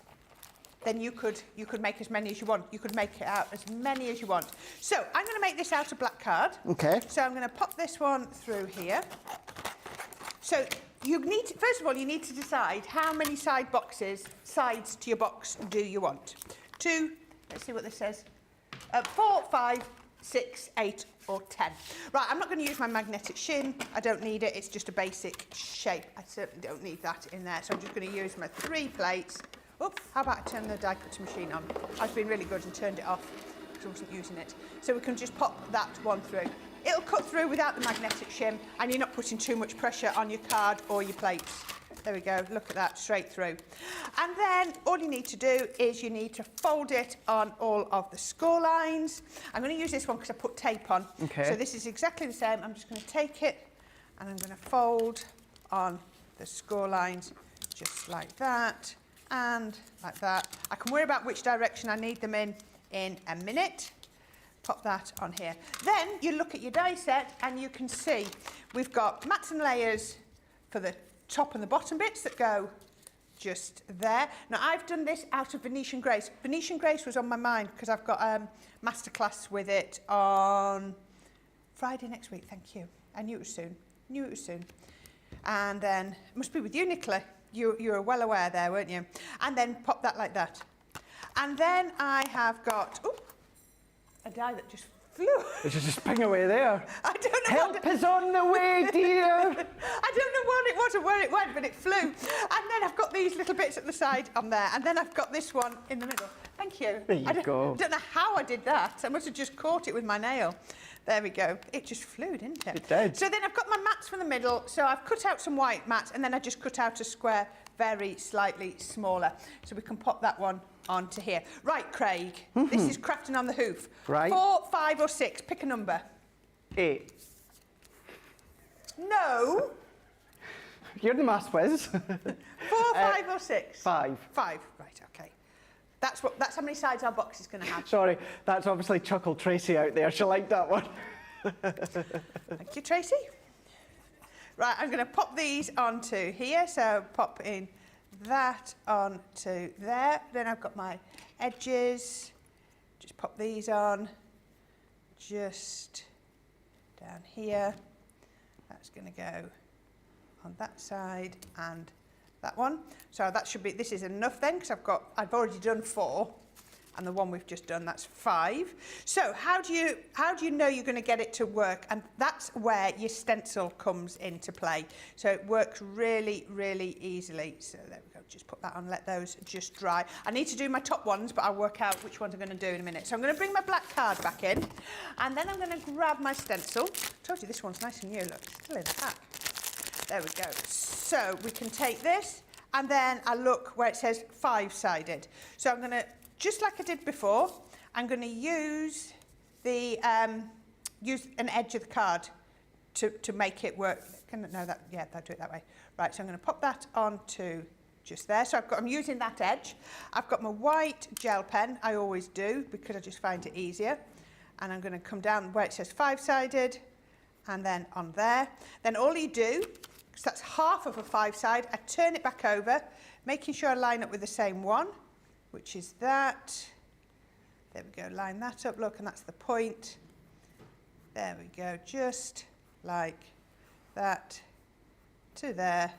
then you could make as many as you want. You could make it out as many as you want. So I'm going to make this out of black card. Okay. So I'm going to pop this one through here. So you need to, first of all, you need to decide how many sides to your box do you want. 2, let's see what this says. 4, 5, 6, 8 or 10. Right, I'm not going to use my magnetic shim. I don't need it. It's just a basic shape. I certainly don't need that in there. So I'm just going to use my 3 plates. Oh, how about I turn the die cutter machine on? I've been really good and turned it off because I wasn't using it. So we can just pop that one through. It'll cut through without the magnetic shim, and you're not putting too much pressure on your card or your plates. There we go, look at that, straight through. And then all you need to do is you need to fold it on all of the score lines. I'm going to use this one because I put tape on. Okay. So this is exactly the same. I'm just going to take it and I'm going to fold on the score lines just like that and like that. I can worry about which direction I need them in a minute. Pop that on here. Then you look at your die set and you can see we've got mats and layers for the top and the bottom bits that go just there. Now I've done this out of Venetian Grace. Venetian Grace was on my mind because I've got a masterclass with it on Friday next week. Thank you. I knew it was soon. And then it must be with you, Nicola. You were well aware there, weren't you? And then pop that like that. And then I have got a die that just flew. It's just ping away there. I don't know. Help is on the way, dear. I don't know what it was or where it went, but it flew. And then I've got these little bits at the side on there, and then I've got this one in the middle. Thank you. There you go. I don't know how I did that. I must have just caught it with my nail. There we go. It just flew, didn't it? It did. So then I've got my mats from the middle. So I've cut out some white mats, and then I just cut out a square, very slightly smaller. So we can pop that one onto here. Right, Craig. This is crafting on the hoof. Right. 4, 5 or 6. Pick a number. 8. No. You're the maths whiz. 4, 5 or 6? 5. 5. Right, okay. That's how many sides our box is going to have. Sorry, that's obviously Chuckle Tracy out there. She'll like that one. Thank you, Tracy. Right, I'm going to pop these onto here. So pop in that onto there. Then I've got my edges. Just pop these on. Just down here. That's going to go on that side and that one. So that should be, this is enough then, because I've already done 4, and the one we've just done, that's 5. So how do you know you're going to get it to work? And that's where your stencil comes into play. So it works really, really easily. So there we go, just put that on, let those just dry. I need to do my top ones, but I'll work out which ones I'm going to do in a minute. So I'm going to bring my black card back in, and then I'm going to grab my stencil. I told you this one's nice and new, look, it's still in the pack. There we go. So we can take this, and then I look where it says 5-sided. So I'm going to, just like I did before, I'm going to use the use an edge of the card to make it work. No, that, yeah, I'll do it that way. Right, so I'm going to pop that onto just there. So I'm using that edge. I've got my white gel pen. I always do because I just find it easier. And I'm going to come down where it says 5-sided, and then on there. Then all you do, because that's half of a 5-side, I turn it back over, making sure I line up with the same one, which is that. There we go, line that up, look, and that's the point. There we go, just like that to there.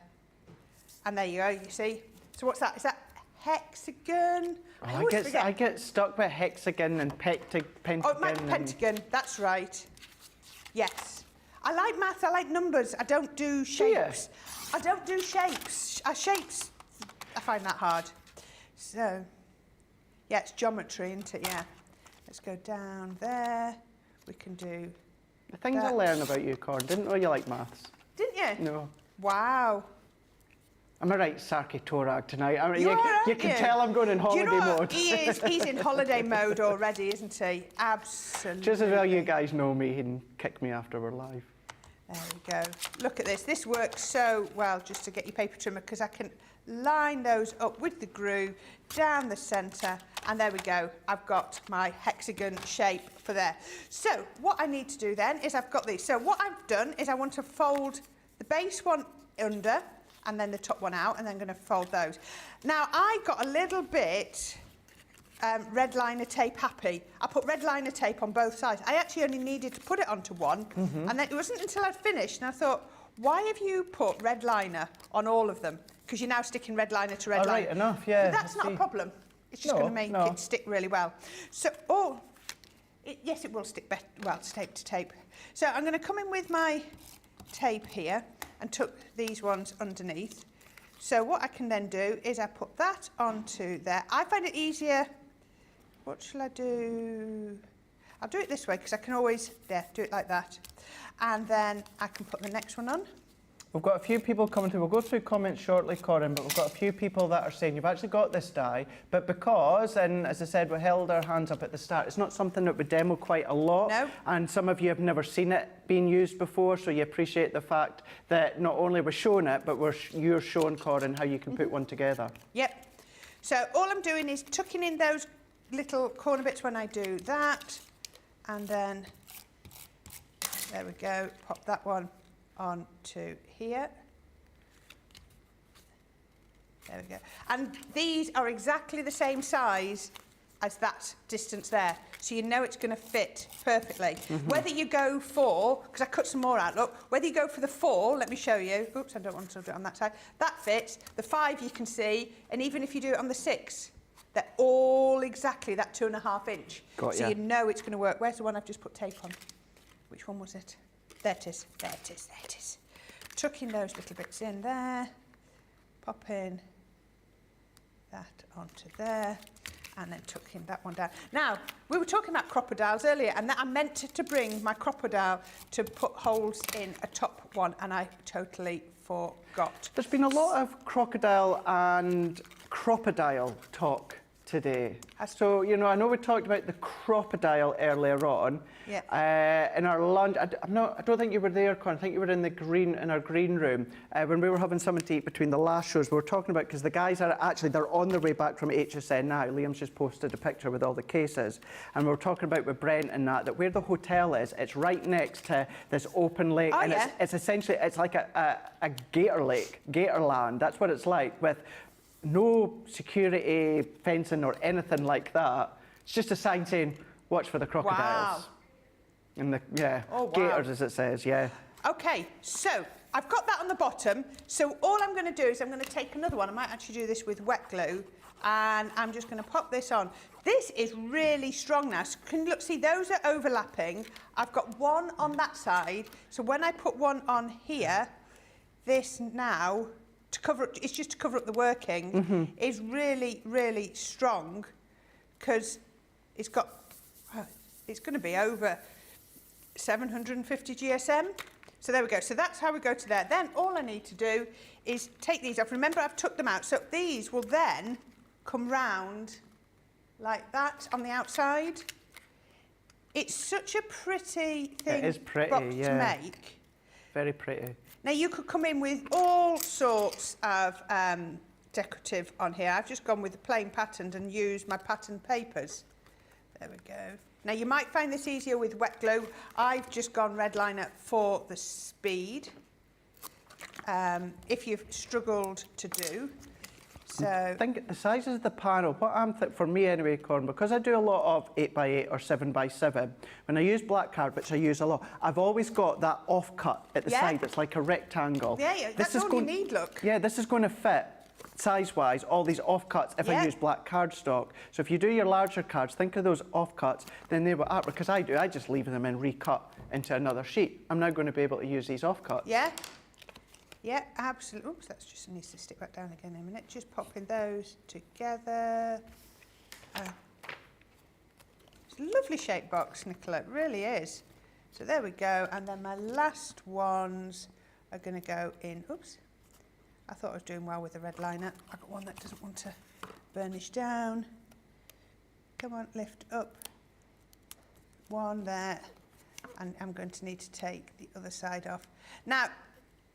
And there you go, you see. So what's that? Is that hexagon? I get stuck with hexagon and pentagon. Oh, it might be pentagon, that's right. Yes. I like math, I like numbers. I don't do shapes. I don't do shapes. Shapes, I find that hard. So, yeah, it's geometry, isn't it? Yeah. Let's go down there. We can do The things I learned about you, Corrine. Didn't know you like maths. Didn't you? No. Wow. I'm a right sarky-torag tonight. You can tell I'm going in holiday mode. He's in holiday mode already, isn't he? Absolutely. Just as well you guys know me and kick me after we're live. There we go. Look at this. This works so well just to get your paper trimmer, because I can line those up with the glue down the centre, and there we go. I've got my hexagon shape for there. So what I need to do then is I've got these. So what I've done is I want to fold the base one under and then the top one out, and then I'm going to fold those. Now I got a little bit red liner tape happy. I put red liner tape on both sides. I actually only needed to put it onto one, and then it wasn't until I'd finished and I thought, why have you put red liner on all of them? Because you're now sticking red liner to red liner. Right, enough, yeah. But that's not a problem. It's just going to make it stick really well. So, Yes, it will stick better. Well, it's tape to tape. So I'm going to come in with my tape here and tuck these ones underneath. So what I can then do is I put that onto there. I find it easier. What shall I do? I'll do it this way because I can always, do it like that. And then I can put the next one on. We've got a few people coming through. We'll go through comments shortly, Corrine, but we've got a few people that are saying you've actually got this die, but because, and as I said, we held our hands up at the start, it's not something that we demo quite a lot. No. And some of you have never seen it being used before, so you appreciate the fact that not only we're showing it, but you're showing, Corrine, how you can put one together. Yep. So all I'm doing is tucking in those little corner bits when I do that, and then, there we go, pop that one onto here. There we go. And these are exactly the same size as that distance there. So you know it's going to fit perfectly. Whether you go for, because I cut some more out, look, whether you go for the 4, let me show you. Oops, I don't want to do it on that side. That fits. The 5 you can see, and even if you do it on the 6, they're all exactly that 2.5 inch. Got so ya. you know it's going to work. Where's the one I've just put tape on? Which one was it? There it is, there it is, there it is. Tucking those little bits in there, popping that onto there, and then tucking that one down. Now, we were talking about crocodiles earlier, and that I meant to bring my crocodile to put holes in a top one, and I totally forgot. There's been a lot of crocodile and crocodile talk today. So, you know, I know we talked about the crocodile earlier on. Yeah. In our lunch, I don't think you were there, Corrine. I think you were in our green room when we were having something to eat between the last shows. We were talking about, because the guys are actually, they're on their way back from HSN now. Liam's just posted a picture with all the cases. And we were talking about with Brent and that where the hotel is, it's right next to this open lake. Oh, and yeah. it's essentially, it's like a gator lake, Gatorland. That's what it's like, with no security fencing or anything like that. It's just a sign saying, watch for the crocodiles. Wow. And the, Oh, wow. gators, as it says, yeah. Okay, so I've got that on the bottom. So all I'm going to do is I'm going to take another one. I might actually do this with wet glue. And I'm just going to pop this on. This is really strong now. So can you look, see, those are overlapping. I've got one on that side. So when I put one on here, this now, to cover, it's just to cover up the working, is really, really strong, because it's got, it's going to be over 750 GSM. So there we go. So that's how we go to there. Then all I need to do is take these off. Remember, I've tucked them out. So these will then come round like that on the outside. It's such a pretty thing It is pretty, box yeah. to make. Very pretty. Now you could come in with all sorts of decorative on here. I've just gone with the plain patterned and used my patterned papers. There we go. Now you might find this easier with wet glue. I've just gone red liner for the speed. If you've struggled to do. So I think the sizes of the panel, what I'm for me anyway, Corrine, because I do a lot of 8x8 or 7x7, when I use black card, which I use a lot, I've always got that offcut at the side. It's like a rectangle. yeah, that's all you need, look. Yeah, this is going to fit size-wise all these offcuts if I use black cardstock. So if you do your larger cards, think of those offcuts, then they will act, because I just leave them and recut into another sheet. I'm now going to be able to use these offcuts. Yeah. Yeah, absolutely. Oops, that just needs to stick back down again in a minute. Just popping those together. It's a lovely shaped box, Nicola. It really is. So there we go. And then my last ones are going to go in. Oops. I thought I was doing well with the red liner. I've got one that doesn't want to burnish down. Come on, lift up. One there. And I'm going to need to take the other side off. Now,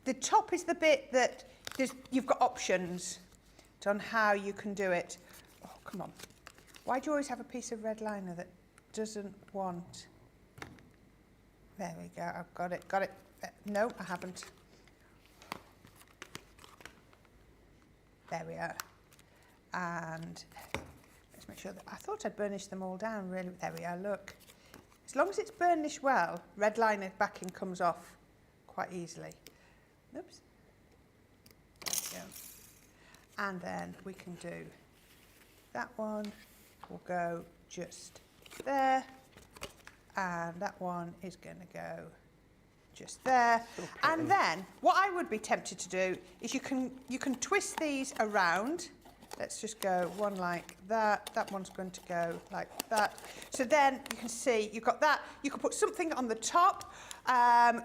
the top is the bit that you've got options on how you can do it. Oh, come on. Why do you always have a piece of red liner that doesn't want? There we go. I've got it. Got it. No, I haven't. There we are. And let's make sure that I thought I'd burnished them all down. Really, there we are. Look. As long as it's burnished well, red liner backing comes off quite easily. Oops. There we go. And then we can do that one. We'll go just there. and that one is going to go just there. So pretty. And then what I would be tempted to do is you can twist these around. Let's just go one like that. That one's going to go like that. So then you can see you've got that. You could put something on the top.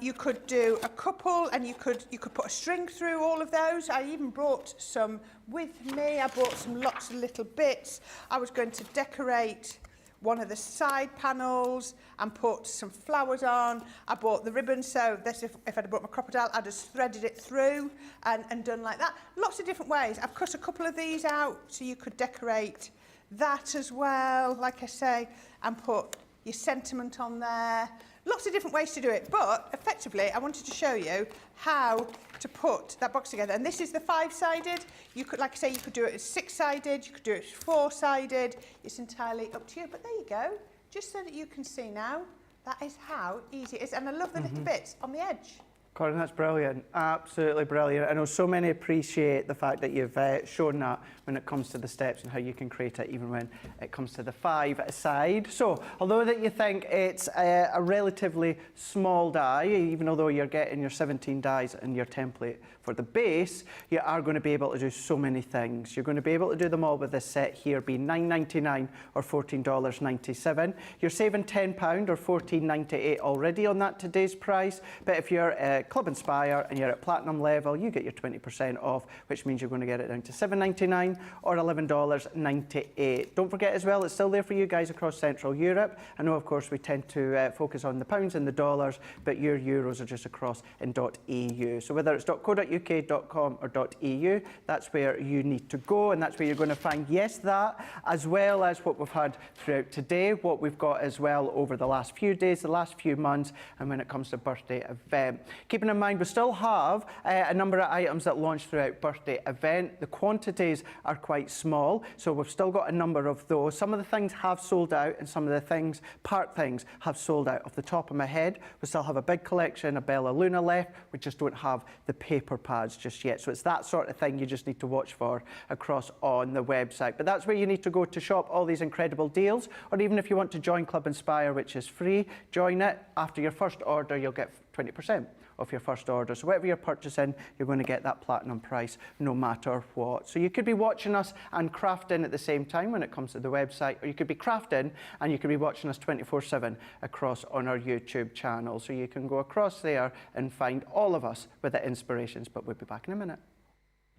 You could do a couple, and you could put a string through all of those. I even brought some with me. I brought some lots of little bits. I was going to decorate one of the side panels and put some flowers on. I bought the ribbon, so this, if I'd have brought my crocodile, I'd just threaded it through and done like that. Lots of different ways. I've cut a couple of these out so you could decorate that as well, like I say, and put your sentiment on there. Lots of different ways to do it, but effectively I wanted to show you how to put that box together. And this is the 5-sided. You could, like I say, you could do it as 6-sided, you could do it as 4-sided. It's entirely up to you, but there you go. Just so that you can see now, that is how easy it is. And I love the little bits on the edge. Corrine, that's brilliant, absolutely brilliant. I know so many appreciate the fact that you've shown that when it comes to the steps and how you can create it even when it comes to the 5-side. So, although that you think it's a relatively small die, even although you're getting your 17 dies in your template for the base, you are going to be able to do so many things. You're going to be able to do them all with this set here, being $9.99 or $14.97. You're saving £10 or $14.98 already on that today's price, but if you're Club Inspire and you're at platinum level, you get your 20% off, which means you're going to get it down to $7.99 or $11.98. Don't forget as well, it's still there for you guys across Central Europe. I know, of course, we tend to focus on the pounds and the dollars, but your euros are just across in .eu. So whether it's .co.uk, .com or .eu, that's where you need to go, and that's where you're going to find, yes, that, as well as what we've had throughout today, what we've got as well over the last few days, the last few months, and when it comes to birthday event. Keeping in mind, we still have a number of items that launch throughout birthday event. The quantities are quite small, so we've still got a number of those. Some of the things have sold out, and some of the things, part things, have sold out. Off the top of my head, we still have a big collection of Bella Luna left. We just don't have the paper pads just yet. So it's that sort of thing you just need to watch for across on the website. But that's where you need to go to shop all these incredible deals, or even if you want to join Club Inspire, which is free, join it. After your first order, you'll get 20% off your first order. So whatever you're purchasing, you're going to get that platinum price no matter what. So you could be watching us and crafting at the same time when it comes to the website, or you could be crafting and you could be watching us 24/7 across on our YouTube channel. So you can go across there and find all of us with the inspirations, but we'll be back in a minute.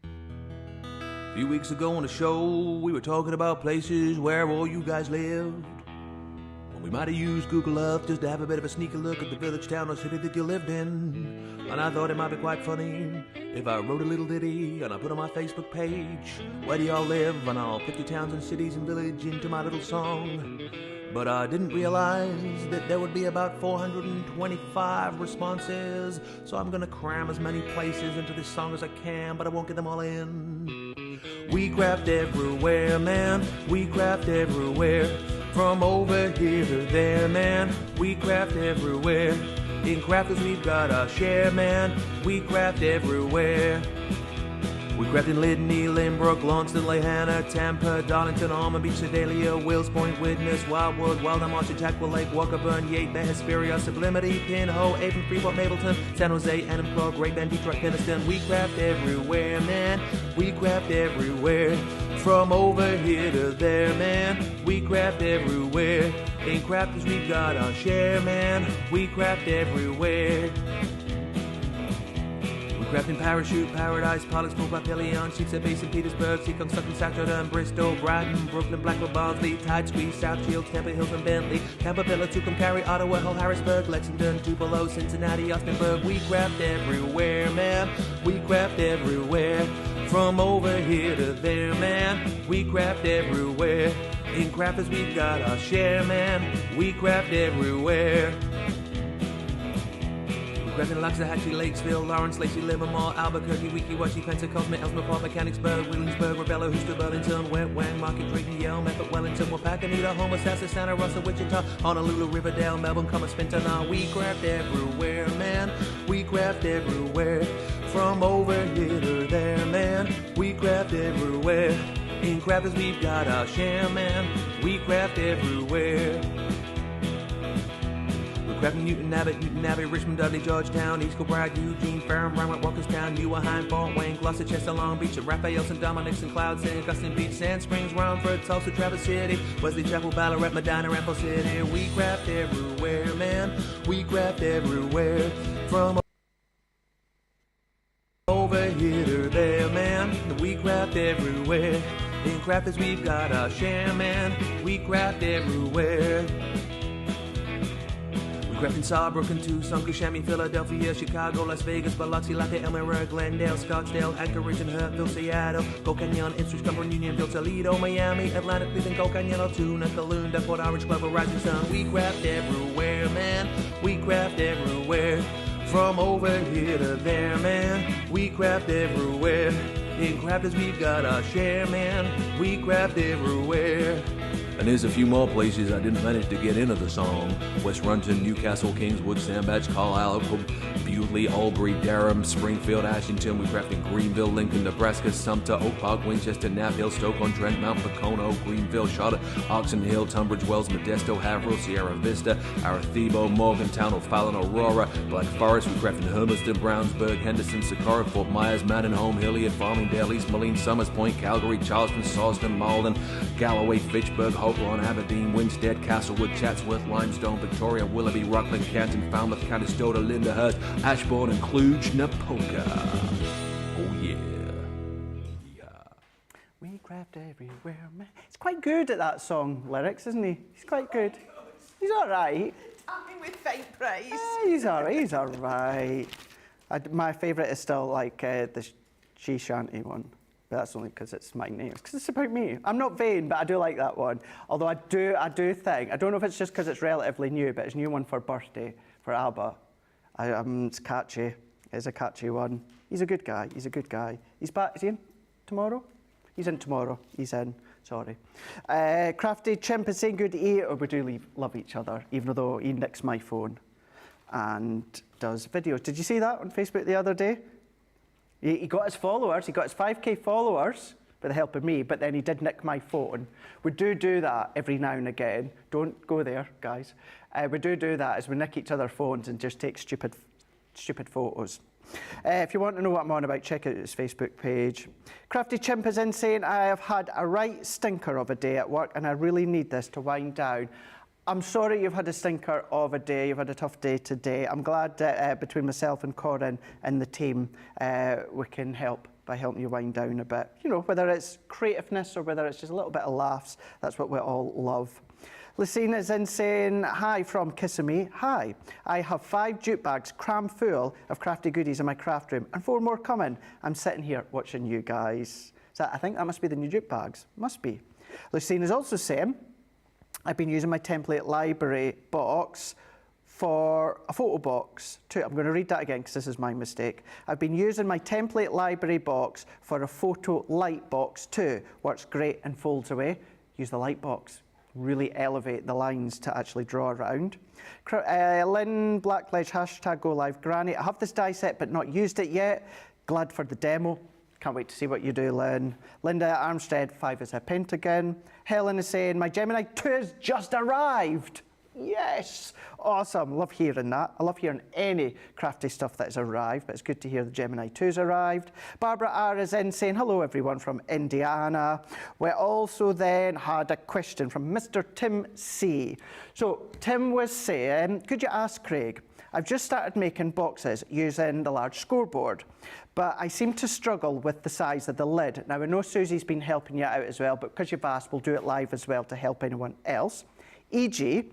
A few weeks ago on the show, we were talking about places where all you guys lived. We might have used Google Earth just to have a bit of a sneaky look at the village, town, or city that you lived in. And I thought it might be quite funny if I wrote a little ditty and I put on my Facebook page, where do y'all live? And I'll put your towns and cities and village into my little song. But I didn't realize that there would be about 425 responses, so I'm gonna cram as many places into this song as I can, but I won't get them all in. We craft everywhere, man, we craft everywhere. From over here to there, man, we craft everywhere. In crafters we've got our share, man, we craft everywhere. We craft in Lydney, Lynbrook, Launceston, Lehana, Tampa, Darlington, Alma Beach, Sedalia, Wills Point, Widnes, Wildwood, Wildham, Archer, Jackwell Lake, Walkerburn, Yate, Bay, Hesperia, Sublimity, Pinho, Avon, Freeport, Mapleton, San Jose, Annandale, Great Bend, Detroit, Keniston. We craft everywhere, man, we craft everywhere. From over here to there, man, we craft everywhere. In crafters we've got our share, man, we craft everywhere. We craft in Parachute, Paradise, Pollux, Papillion, Sheepshead Bay, St. Petersburg, Seacon, Sutton, Saturday, Bristol, Brighton, Brooklyn, Blackwell, Barnsley, Tide Squeeze, South Shields, Temple Hills and Bentley, Campbell, Tucumcari, Cary, Ottawa, Hull, Harrisburg, Lexington, Tupelo, Cincinnati, Austinburg. We craft everywhere, man, we craft everywhere. From over here to there, man, we craft everywhere. In crafters we've got our share, man, we craft everywhere. We craft in Loxahatchee, Lakesville, Lawrence, Lacey, Livermore, Albuquerque, Weeki-Wachee, Pensacola, Elsmere Park, Mechanicsburg, Williamsburg, Rebella, Houston, Burlington, Wet Wang, Market, Drayton, Yale, Medford, Wellington, Wapakoneta, Homer, Sassa, Santa Rosa, Wichita, Honolulu, Riverdale, Melbourne, Commerce, Fintona. We craft everywhere, man, we craft everywhere. From over here to there, man, we craft everywhere. In crafters we've got our share, man, we craft everywhere. Grafton, Newton Abbey, Richmond, Dudley, Georgetown, East Kilbride, Eugene, Ferrum, Broward, Walkerstown, Ewan, Fort Wayne, Gloucester, Chester, Long Beach, Raphael, St. Dominic's and Cloud, St. Augustine Beach, Sand Springs, Romford, Tulsa, Traverse City, Wesley Chapel, Ballarat, Medina, Ramble City. We craft everywhere, man. We craft everywhere. From over here to there, man. We craft everywhere. In crafters we've got our share, man. We craft everywhere. We craft in Saarbrücken, Tucson, Kissimmee, Philadelphia, Chicago, Las Vegas, Biloxi, Lafayette, Elmira, Glendale, Scottsdale, Anchorage, and Huntsville, Seattle, Gold Canyon, Ipswich, Cumberland, Unionville, Toledo, Miami, Atlanta, Cleveland, Gold Canyon, Altoona, Calounda, Port Orange, Clever, Rising Sun. We craft everywhere, man. We craft everywhere. From over here to there, man. We craft everywhere. In crafters we've got our share, man. We craft everywhere. And there's a few more places I didn't manage to get into the song. West Runton, Newcastle, Kingswood, Sandbach, Carlisle, Bewdley, Albury, Durham, Springfield, Ashington. We craft in Greenville, Lincoln, Nebraska, Sumter, Oak Park, Winchester, Knapp Stoke-on-Trent, Mount Pocono, Greenville, Charlotte, Oxon Hill, Tunbridge Wells, Modesto, Haverhill, Sierra Vista, Arecibo, Morgantown, O'Fallon, Aurora, Black Forest. We craft in Hermiston, Brownsburg, Henderson, Socorro, Fort Myers, Mandenholm, Hilliard, Farmingdale, East Moline, Summers Point, Calgary, Charleston, Sawston, Malden, Galloway, Fitchburg, Hopewell, Aberdeen, Winstead, Castlewood, Chatsworth, Limestone, Victoria, Willoughby, Rockland, Canton, Falmouth, Conestoga, Lyndhurst, Ashbourne, and Cluj-Napoca. Oh yeah. We craft everywhere, man. He's quite good at that song lyrics, isn't he? He's quite good. He's all right. Tapping with faint praise. He's all right. He's all right. My favourite is still like the She Shanty one. But that's only because it's my name. It's because it's about me. I'm not vain, but I do like that one. Although I do think, I don't know if it's just because it's relatively new, but it's a new one for birthday, for ABBA. It's catchy. It's a catchy one. He's a good guy. He's a good guy. He's back. Is he in tomorrow? He's in tomorrow. He's in. Sorry. Crafty Chimp is saying good to eat, or we do love each other, even though he nicks my phone and does videos. Did you see that on Facebook the other day? He got his followers, he got his 5k followers with the help of me, but then he did nick my phone. We do that every now and again. Don't go there, guys. We do that as we nick each other's phones and just take stupid photos. If you want to know what I'm on about, check out his Facebook page. Crafty Chimp is in saying, I have had a right stinker of a day at work and I really need this to wind down. I'm sorry you've had a stinker of a day, you've had a tough day today. I'm glad that between myself and Corrine and the team, we can help by helping you wind down a bit. You know, whether it's creativeness or whether it's just a little bit of laughs, that's what we all love. Lucina is in saying, hi from Kissimmee. Hi, I have 5 jute bags crammed full of crafty goodies in my craft room and 4 more coming. I'm sitting here watching you guys. So I think that must be the new jute bags. Must be. Lucina is also saying, I've been using my template library box for a photo box too. I'm going to read that again because this is my mistake. I've been using my template library box for a photo light box too. Works great and folds away. Use the light box. Really elevate the lines to actually draw around. Lynn Blackledge, hashtag go live granny. I have this die set but not used it yet. Glad for the demo. Can't wait to see what you do, Lynn. Linda Armstead, 5 is a pentagon. Helen is saying, my Gemini 2 has just arrived. Yes, awesome. Love hearing that. I love hearing any crafty stuff that has arrived, but it's good to hear the Gemini 2's arrived. Barbara R is in saying, hello everyone from Indiana. We also then had a question from Mr. Tim C. So Tim was saying, could you ask Craig, I've just started making boxes using the large scoreboard, but I seem to struggle with the size of the lid. Now, I know Susie's been helping you out as well, but because you've asked, we'll do it live as well to help anyone else. E.g.,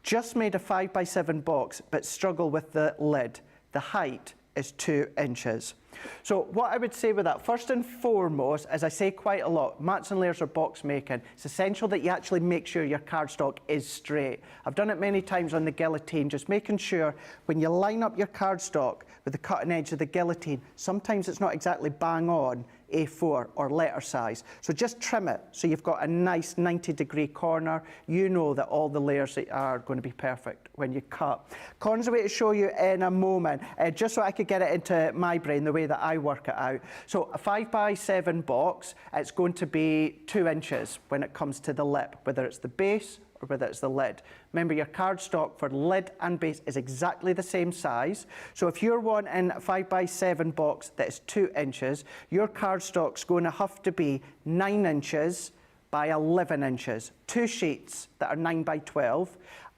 just made a 5x7 box, but struggle with the lid. The height is 2 inches. So what I would say with that, first and foremost, as I say quite a lot, mats and layers or box making, it's essential that you actually make sure your cardstock is straight. I've done it many times on the guillotine, just making sure when you line up your cardstock with the cutting edge of the guillotine, sometimes it's not exactly bang on A4 or letter size. So just trim it so you've got a nice 90-degree corner. You know that all the layers are going to be perfect when you cut. Corner's a way to show you in a moment, just so I could get it into my brain the way way that I work it out. So a 5x7 box, it's going to be 2 inches when it comes to the lip, whether it's the base or whether it's the lid. Remember, your cardstock for lid and base is exactly the same size. So if you're wanting a 5x7 box that is 2 inches, your cardstock's going to have to be 9 inches by 11 inches. 2 sheets that are 9x12.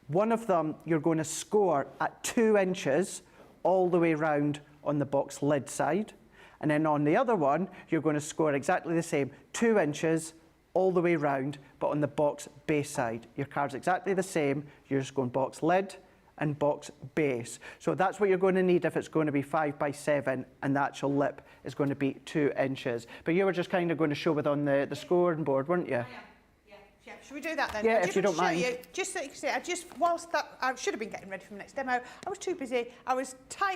One of them you're going to score at 2 inches all the way round on the box lid side. And then on the other one, you're going to score exactly the same, 2 inches all the way round, but on the box base side. Your card's exactly the same, you're just going box lid and box base. So that's what you're going to need if it's going to be 5x7 and the actual lip is going to be 2 inches. But you were just kind of going to show it on the scoring board, weren't you? I am. Yeah. Should we do that then? Yeah, if you don't mind. Just so you can see, whilst I should have been getting ready for the next demo, I was too busy. I was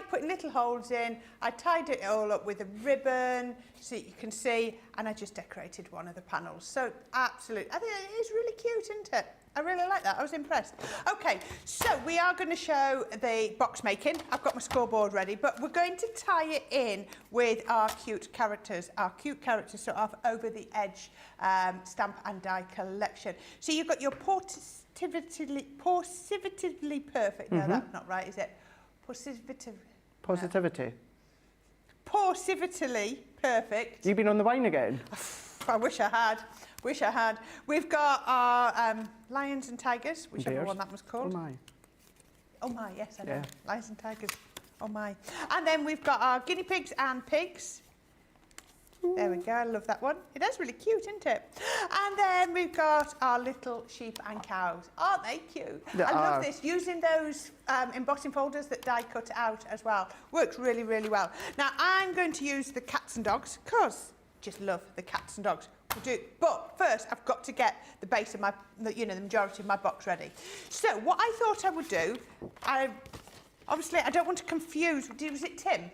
putting little holes in. I tied it all up with a ribbon so that you can see, and I just decorated one of the panels. So absolutely, I think it is really cute, isn't it? I really like that. I was impressed. Okay, so we are going to show the box making. I've got my scoreboard ready, but we're going to tie it in with our cute characters sort of over the edge stamp and die collection. So you've got your positively perfect. No, that's not right, is it? Positivity. Positively perfect. You've been on the wine again? I wish I had. We've got our lions and tigers, whichever Bears. one that was called. Oh my. Oh my, yes, I know. Yeah. Lions and tigers. Oh my. And then we've got our guinea pigs and pigs. There we go, I love that one. It is really cute, isn't it? And then we've got our little sheep and cows. Aren't they cute? I love this, using those embossing folders that die cut out as well. Works really, really well. Now, I'm going to use the cats and dogs, because I just love the cats and dogs. But first, I've got to get the base of my, the majority of my box ready. So what I thought I would do, obviously I don't want to confuse, was it Tim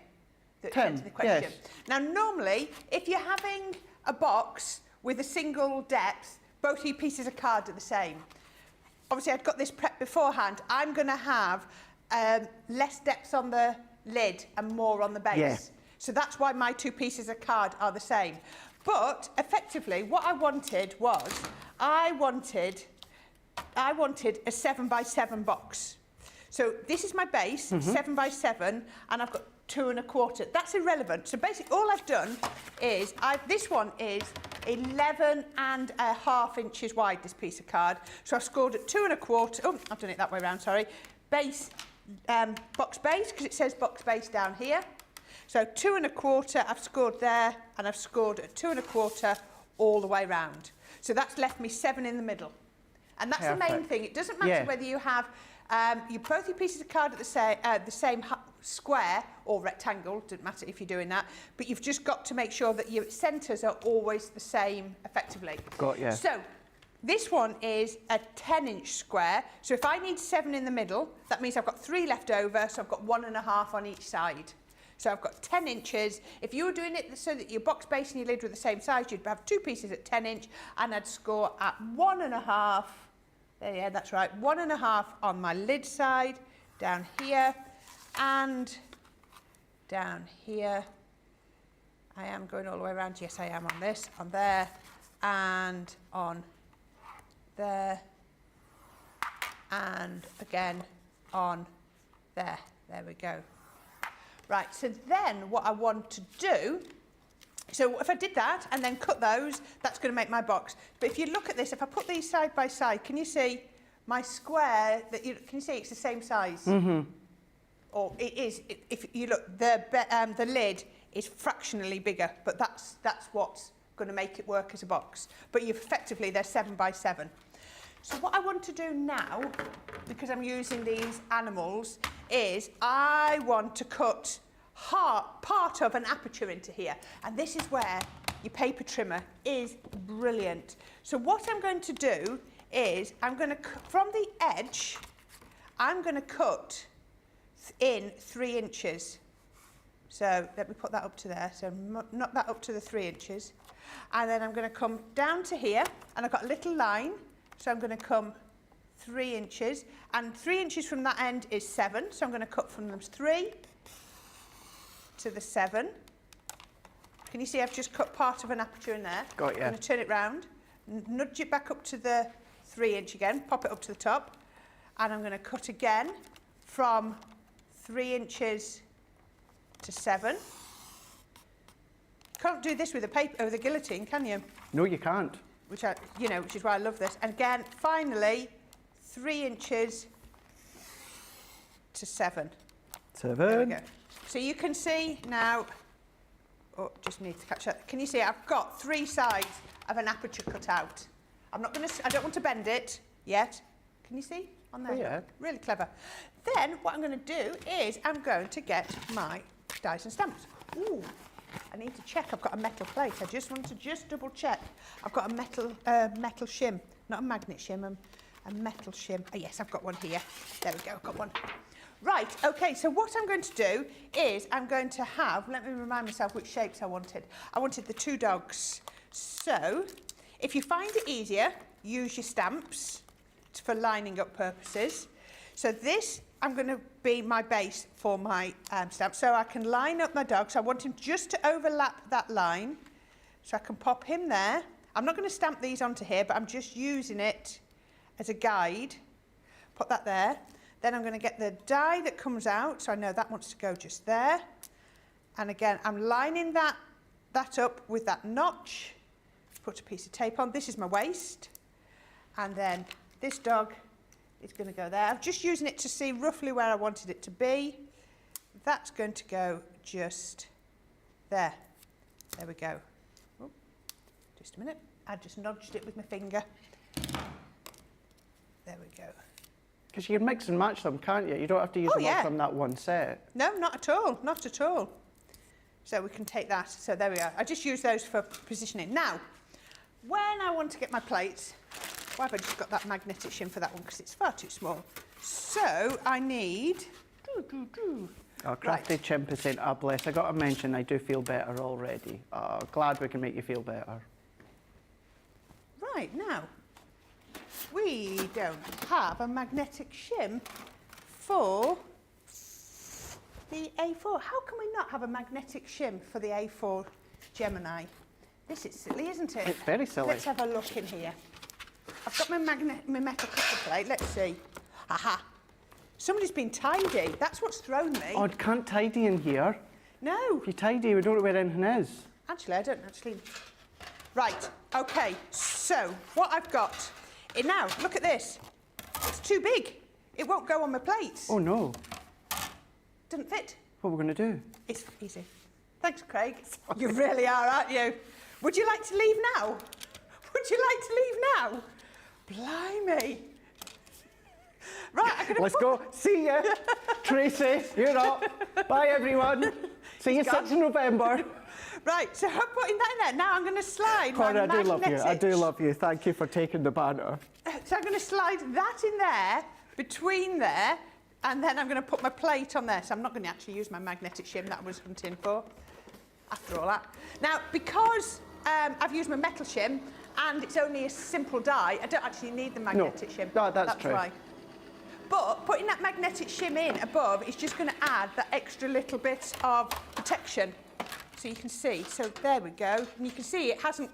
that sent the question? Yes. Now normally, if you're having a box with a single depth, both your pieces of card are the same. Obviously I'd got this prepped beforehand. I'm going to have less depth on the lid and more on the base. Yeah. So that's why my 2 pieces of card are the same. But effectively, what I wanted was, I wanted a 7x7 box. So this is my base, 7x7, and I've got 2 1/4. That's irrelevant. So basically, all I've done is, this one is 11.5 inches wide, this piece of card. So I've scored at 2 1/4. Oh, I've done it that way around, sorry. Base, box base, because it says box base down here. So 2 1/4, I've scored there, and I've scored at 2 1/4 all the way round. So that's left me 7 in the middle. And that's Perfect. the main thing. It doesn't matter whether you have both your pieces of card at the same square or rectangle, doesn't matter if you're doing that, but you've just got to make sure that your centres are always the same effectively. Got you. So this one is a 10-inch square, so if I need 7 in the middle, that means I've got 3 left over, so I've got 1 1/2 on each side. So I've got 10 inches. If you were doing it so that your box base and your lid were the same size, you'd have 2 pieces at 10 inch, and I'd score at 1 1/2. There, yeah, that's right. 1 1/2 on my lid side, down here, and down here. I am going all the way around. Yes, I am on this, on there, and on there, and again on there. There we go. Right, so then what I want to do, so if I did that and then cut those, that's going to make my box. But if you look at this, if I put these side by side, can you see my square, can you see it's the same size? Mm-hmm. Or it is, if you look, the lid is fractionally bigger, but that's what's going to make it work as a box. But effectively, they're 7x7. So what I want to do now, because I'm using these animals, is I want to cut part of an aperture into here. And this is where your paper trimmer is brilliant. So what I'm going to do is, I'm going to, from the edge, I'm going to cut in 3 inches. So let me put that up to there. So knock that up to the 3 inches. And then I'm going to come down to here, and I've got a little line. So I'm going to come 3 inches, and 3 inches from that end is 7. So I'm going to cut from them 3 to the 7. Can you see I've just cut part of an aperture in there? Got you. I'm going to turn it round, nudge it back up to the 3-inch again, pop it up to the top, and I'm going to cut again from 3 inches to 7. Can't do this with a paper, with a guillotine, can you? No, you can't. Which is why I love this. And again, finally, 3 inches to 7. 7. There we go. So you can see now. Oh, just need to catch that. Can you see I've got 3 sides of an aperture cut out. I don't want to bend it yet. Can you see on there? Oh, yeah. Really clever. Then what I'm going to do is I'm going to get my dies and stamps. Ooh, I need to check I've got a metal plate. I just want to double check. I've got a metal shim, not a magnet shim, a metal shim. Oh, yes, I've got one here. There we go, I've got one. Right, okay, so what I'm going to do is I'm going to have, let me remind myself which shapes I wanted. I wanted the 2 dogs. So, if you find it easier, use your stamps for lining up purposes. So this, I'm going to be my base for my stamp. So I can line up my dog. So I want him just to overlap that line. So I can pop him there. I'm not going to stamp these onto here, but I'm just using it as a guide. Put that there. Then I'm going to get the die that comes out, so I know that wants to go just there. And again, I'm lining that up with that notch. Put a piece of tape on. This is my waist. And then this dog is going to go there. I'm just using it to see roughly where I wanted it to be. That's going to go just there. There we go. Oh, just a minute. I just nudged it with my finger. There we go. Because you can mix and match them, can't you? You don't have to use them all from that one set. No, not at all, not at all. So we can take that. So there we are. I just use those for positioning. Now, when I want to get my plates, why have I just got that magnetic shim for that one? Because it's far too small. So I need... Oh, Crafty Chimp is saying, oh, bless, I got to mention I do feel better already. Oh, glad we can make you feel better. Right, now, we don't have a magnetic shim for the A4. How can we not have a magnetic shim for the A4 Gemini? This is silly, isn't it? It's very silly. Let's have a look in here. I've got my metal cutter plate. Let's see. Aha. Somebody's been tidy. That's what's thrown me. Oh, it can't tidy in here. No. If you tidy, we don't know where anything is. Actually, I don't actually. Right, okay. So, what I've got. Now, look at this. It's too big. It won't go on my plates. Oh, no. Doesn't fit. What are we going to do? It's easy. Thanks, Craig. You really are, aren't you? Would you like to leave now? Would you like to leave now? Blimey. Right, I'm gonna Let's go. See ya. Tracy, you're up. Bye, everyone. See you 6th of November. Right, so I'm putting that in there. Now I'm going to slide Corrine, my I do love you. I magnetic- do love you. Thank you for taking the banter. So I'm going to slide that in there, between there, and then I'm going to put my plate on there. So I'm not going to actually use my magnetic shim that I was hunting for, after all that. Now, because I've used my metal shim, and it's only a simple die, I don't actually need the magnetic shim. No, that's true. Right. But putting that magnetic shim in above is just going to add that extra little bit of protection. So you can see. So there we go. And you can see it hasn't...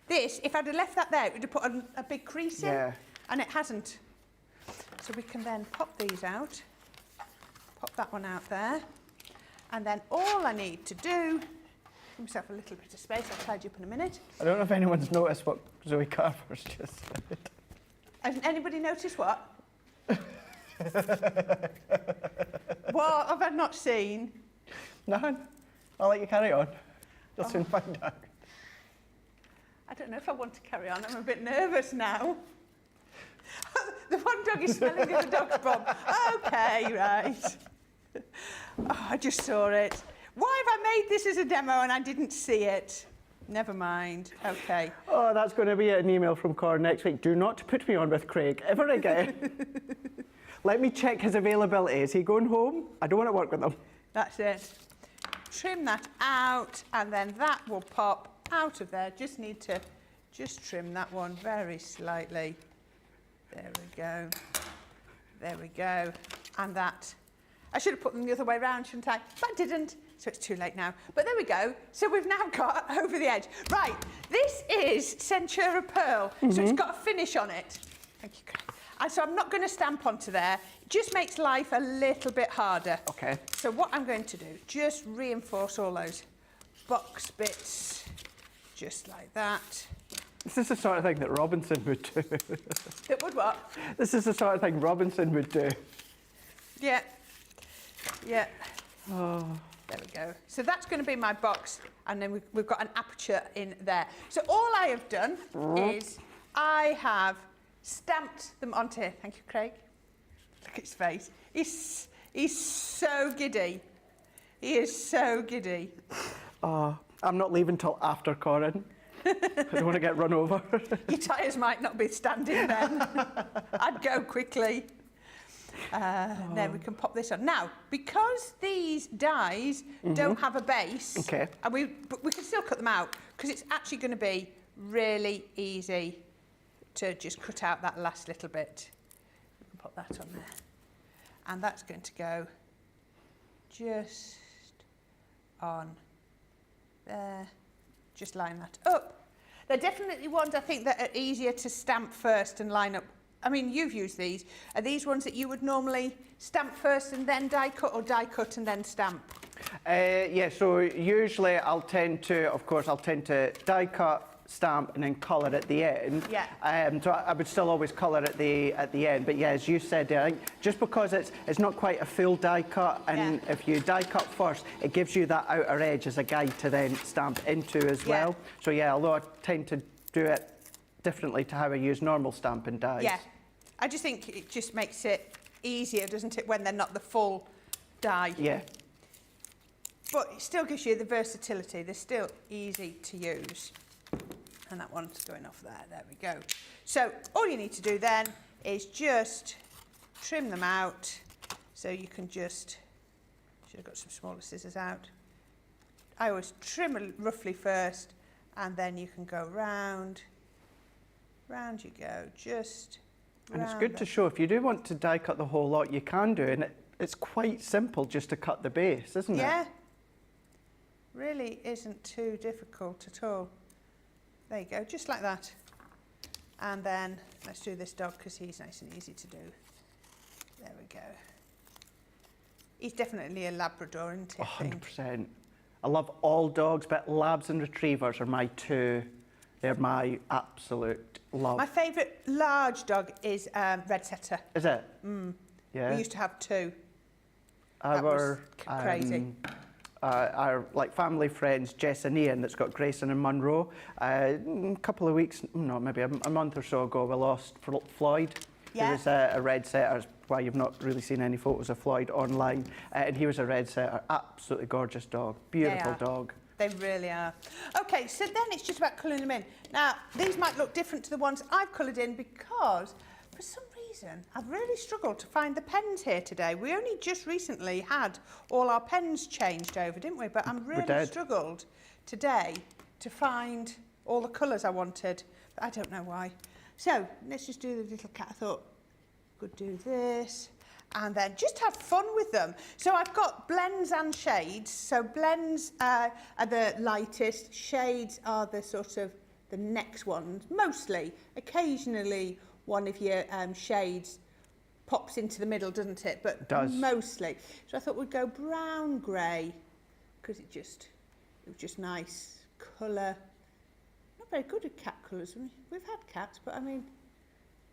This, if I'd have left that there, it would have put a big crease in. Yeah. And it hasn't. So we can then pop these out. Pop that one out there. And then all I need to do... Give myself a little bit of space. I'll tidy up in a minute. I don't know if anyone's noticed what Zoe Carver's just said. Has anybody noticed what? What have I not seen? None. I'll let you carry on. You'll soon find out. I don't know if I want to carry on. I'm a bit nervous now. The one dog is smelling the other dog's bum. Okay, right. Oh, I just saw it. Why have I made this as a demo and I didn't see it? Never mind. Okay. Oh, that's going to be an email from Corrine next week. Do not put me on with Craig ever again. Let me check his availability. Is he going home? I don't want to work with him. That's it. Trim that out, and then that will pop out of there. Just need to trim that one very slightly. There we go. There we go. And that. I should have put them the other way around, shouldn't I? But I didn't. So it's too late now. But there we go. So we've now got over the edge. Right, this is Centura Pearl. So it's got a finish on it. Thank you, Craig. And so I'm not going to stamp onto there. It just makes life a little bit harder. Okay. So what I'm going to do, just reinforce all those box bits, just like that. This is the sort of thing that Robinson would do. That would what? This is the sort of thing Robinson would do. Yeah. Yeah. Oh. There we go. So that's going to be my box, and then we've got an aperture in there. So all I have done is I have stamped them onto here. Thank you, Craig. Look at his face. He's so giddy. He is so giddy. Oh, I'm not leaving till after Corrine. I don't want to get run over. Your tyres might not be standing then. I'd go quickly. Then we can pop this on. Now, because these dies don't have a base, okay, and we can still cut them out, because it's actually going to be really easy to just cut out that last little bit. We can pop that on there. And that's going to go just on there. Just line that up. They're definitely ones, I think, that are easier to stamp first and line up. I mean, you've used these. Are these ones that you would normally stamp first and then die cut, or die cut and then stamp? Yeah, so usually I'll tend to die cut, stamp, and then colour at the end. Yeah. So I would still always colour at the end. But yeah, as you said, I think just because it's not quite a full die cut, and if you die cut first, it gives you that outer edge as a guide to then stamp into as well. So yeah, although I tend to do it differently to how I use normal stamping dies. Yeah. I just think it just makes it easier, doesn't it, when they're not the full die? Yeah. But it still gives you the versatility. They're still easy to use. And that one's going off there. There we go. So all you need to do then is just trim them out. So you can just, should have got some smaller scissors out. I always trim roughly first, and then you can go round. Round you go, just. And it's good to show, if you do want to die cut the whole lot, you can do, and it's quite simple just to cut the base, isn't it? Yeah. Really isn't too difficult at all. There you go, just like that. And then let's do this dog, because he's nice and easy to do. There we go. He's definitely a Labrador, isn't he? 100%. I love all dogs, but Labs and Retrievers are my two. They're my absolute love. My favourite large dog is Red Setter. Is it? Yeah. We used to have two. That was crazy. Our family friends, Jess and Ian, that's got Grayson and Munro. A couple of weeks, no, maybe a month or so ago, we lost Floyd. Yeah. He was a red setter. That's why you've not really seen any photos of Floyd online. And he was a red setter, absolutely gorgeous dog, beautiful dog. They really are. Okay, so then it's just about colouring them in. Now, these might look different to the ones I've coloured in, because for some reason I've really struggled to find the pens here today. We only just recently had all our pens changed over, didn't we? But I'm really struggled today to find all the colours I wanted. But I don't know why. So let's just do the little cat. I thought, could do this. And then just have fun with them. So I've got blends and shades. So blends are the lightest, shades are the sort of the next ones, mostly. Occasionally one of your shades pops into the middle, doesn't it? But mostly. So I thought we'd go brown grey, because it was just nice colour. Not very good at cat colours. We've had cats, but I mean,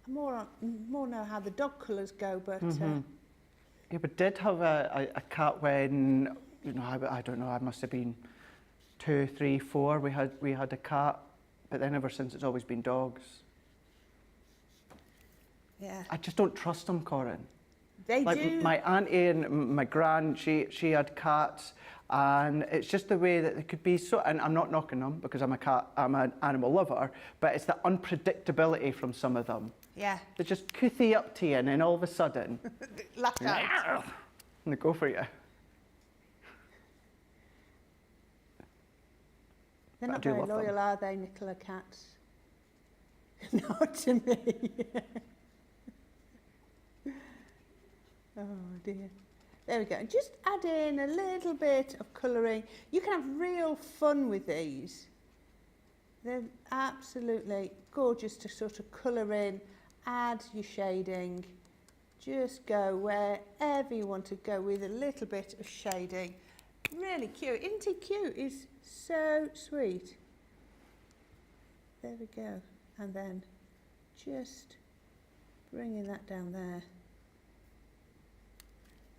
I more know how the dog colours go, but... Yeah, but did have a cat when, I don't know, I must have been 2, 3, 4. We had a cat, but then ever since it's always been dogs. Yeah. I just don't trust them, Corrine. They do. My auntie and my gran, she had cats, and it's just the way that they could be so. And I'm not knocking them, because I'm an animal lover, but it's the unpredictability from some of them. Yeah. They just coothie up to you, and then all of a sudden, lash out. And they go for you. They're not very loyal, are they, Nicola cats? Not to me. Oh dear. There we go. And just add in a little bit of colouring. You can have real fun with these. They're absolutely gorgeous to sort of colour in, add your shading. Just go wherever you want to go with a little bit of shading. Really cute. Isn't it cute? It's so sweet. There we go. And then just bringing that down there.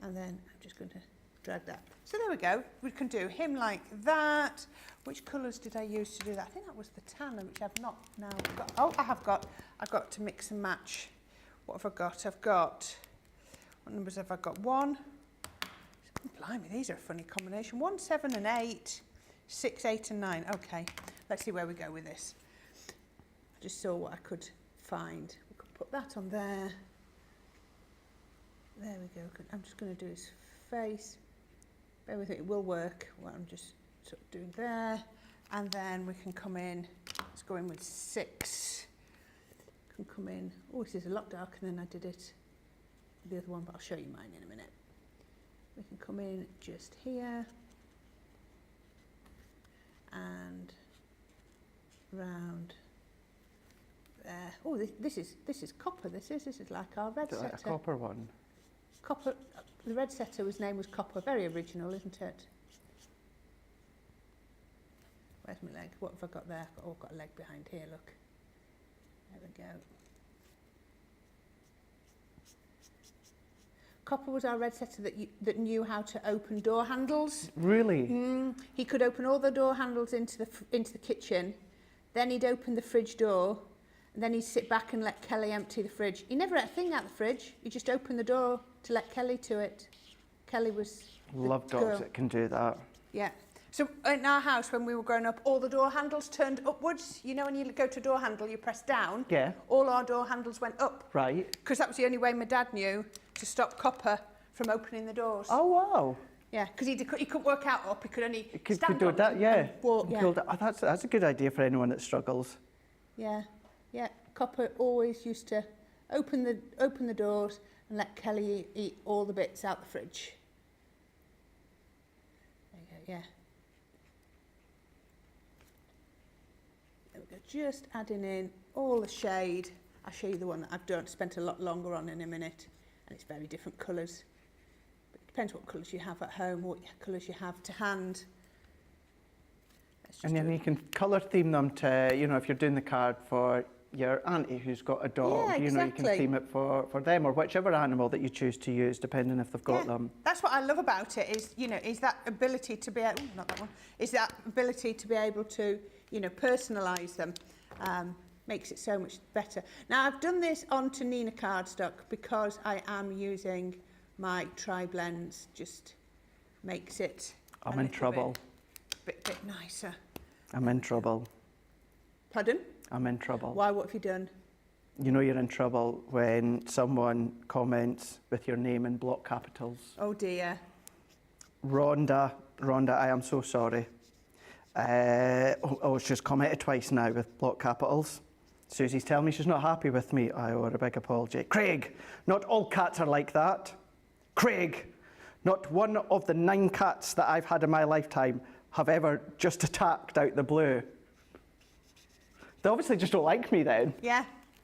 And then I'm just going to drag that. So there we go. We can do him like that. Which colours did I use to do that? I think that was the tanner, which I've not now got. Oh, I've got to mix and match. What have I got? What numbers have I got? 1. Blimey, these are a funny combination. 1, 7 and 8, 6, 8 and 9. Okay, let's see where we go with this. I just saw what I could find. We could put that on there. There we go. I'm just going to do his face. Bear with it, it will work. What I'm just sort of doing there. And then we can come in. Let's go in with 6. Can come in. Oh, this is a lot darker than I did it. The other one, but I'll show you mine in a minute. We can come in just here. And round there. Oh, this is copper. This is like our red setter. Like a copper one. Copper. The red setter, his name was Copper. Very original, isn't it? Where's my leg? What have I got there? Oh, I've got a leg behind here. Look. There we go. Copper was our red setter that knew how to open door handles. Really? He could open all the door handles into the kitchen. Then he'd open the fridge door. And then he'd sit back and let Kelly empty the fridge. He never let a thing out the fridge. He just opened the door to let Kelly to it. Kelly was Love dogs that can do that. Yeah. So in our house, when we were growing up, all the door handles turned upwards. You know, when you go to a door handle, you press down. Yeah. All our door handles went up. Right. Because that was the only way my dad knew to stop Copper from opening the doors. Oh, wow. Yeah, because he couldn't work out up. He could only stand could do on that, them yeah. and walk. Yeah. Oh, that's a good idea for anyone that struggles. Yeah, yeah. Copper always used to open the doors and let Kelly eat all the bits out the fridge. There you go, yeah. There we go, just adding in all the shade. I'll show you the one that I've spent a lot longer on in a minute, and it's very different colours. But it depends what colours you have at home, what colours you have to hand. And then you can colour theme them to, you know, if you're doing the card for your auntie who's got a dog, Yeah, you know, you can exactly. theme it for them or whichever animal that you choose to use, depending if they've got them. That's what I love about it is, you know, is that ability to be able, not that one, is that ability to be able to, you know, personalise them. Makes it so much better. Now I've done this onto Nina cardstock because I am using my Triblends, just makes it I'm in trouble. Bit nicer. I'm in trouble. Pardon? I'm in trouble. Why, what have you done? You know you're in trouble when someone comments with your name in block capitals. Oh dear. Rhonda, I am so sorry. She's commented twice now with block capitals. Susie's telling me she's not happy with me. I owe her a big apology. Craig, not all cats are like that. Craig, not one of the 9 cats that I've had in my lifetime have ever just attacked out the blue. They obviously just don't like me then. Yeah,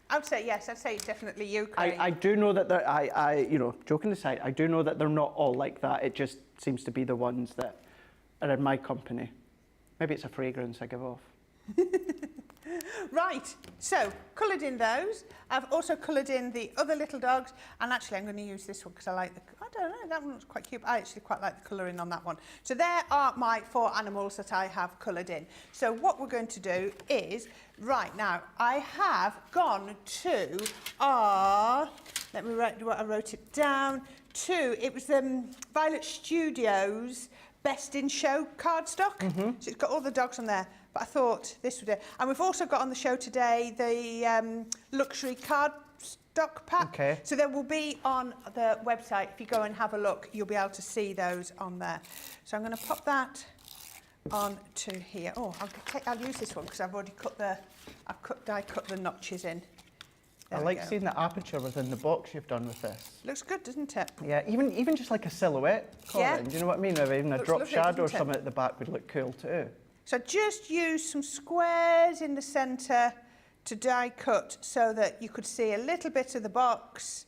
I would say yes. I'd say it's definitely you, Craig. I do know that they're, you know, joking aside, I do know that they're not all like that. It just seems to be the ones that are in my company. Maybe it's a fragrance I give off. Right, so coloured in those. I've also coloured in the other little dogs, and actually I'm going to use this one because I like I don't know, that one looks quite cute. I actually quite like the colouring on that one. So there are my 4 animals that I have coloured in. So what we're going to do is, right now, I have gone to our, let me write what I wrote it down, it was Violet Studios Best in Show cardstock. So it's got all the dogs on there. But I thought this would do. And we've also got on the show today the luxury cardstock pack. Okay. So there will be on the website. If you go and have a look, you'll be able to see those on there. So I'm going to pop that onto here. Oh, I'll use this one because I've already cut die cut the notches in. I like seeing the aperture within the box you've done with this. Looks good, doesn't it? Yeah, even just like a silhouette, Corrine, Yeah. do you know what I mean? Or even a Looks drop lovely, shadow or doesn't it? something at the back would look cool too. So just use some squares in the centre to die cut so that you could see a little bit of the box.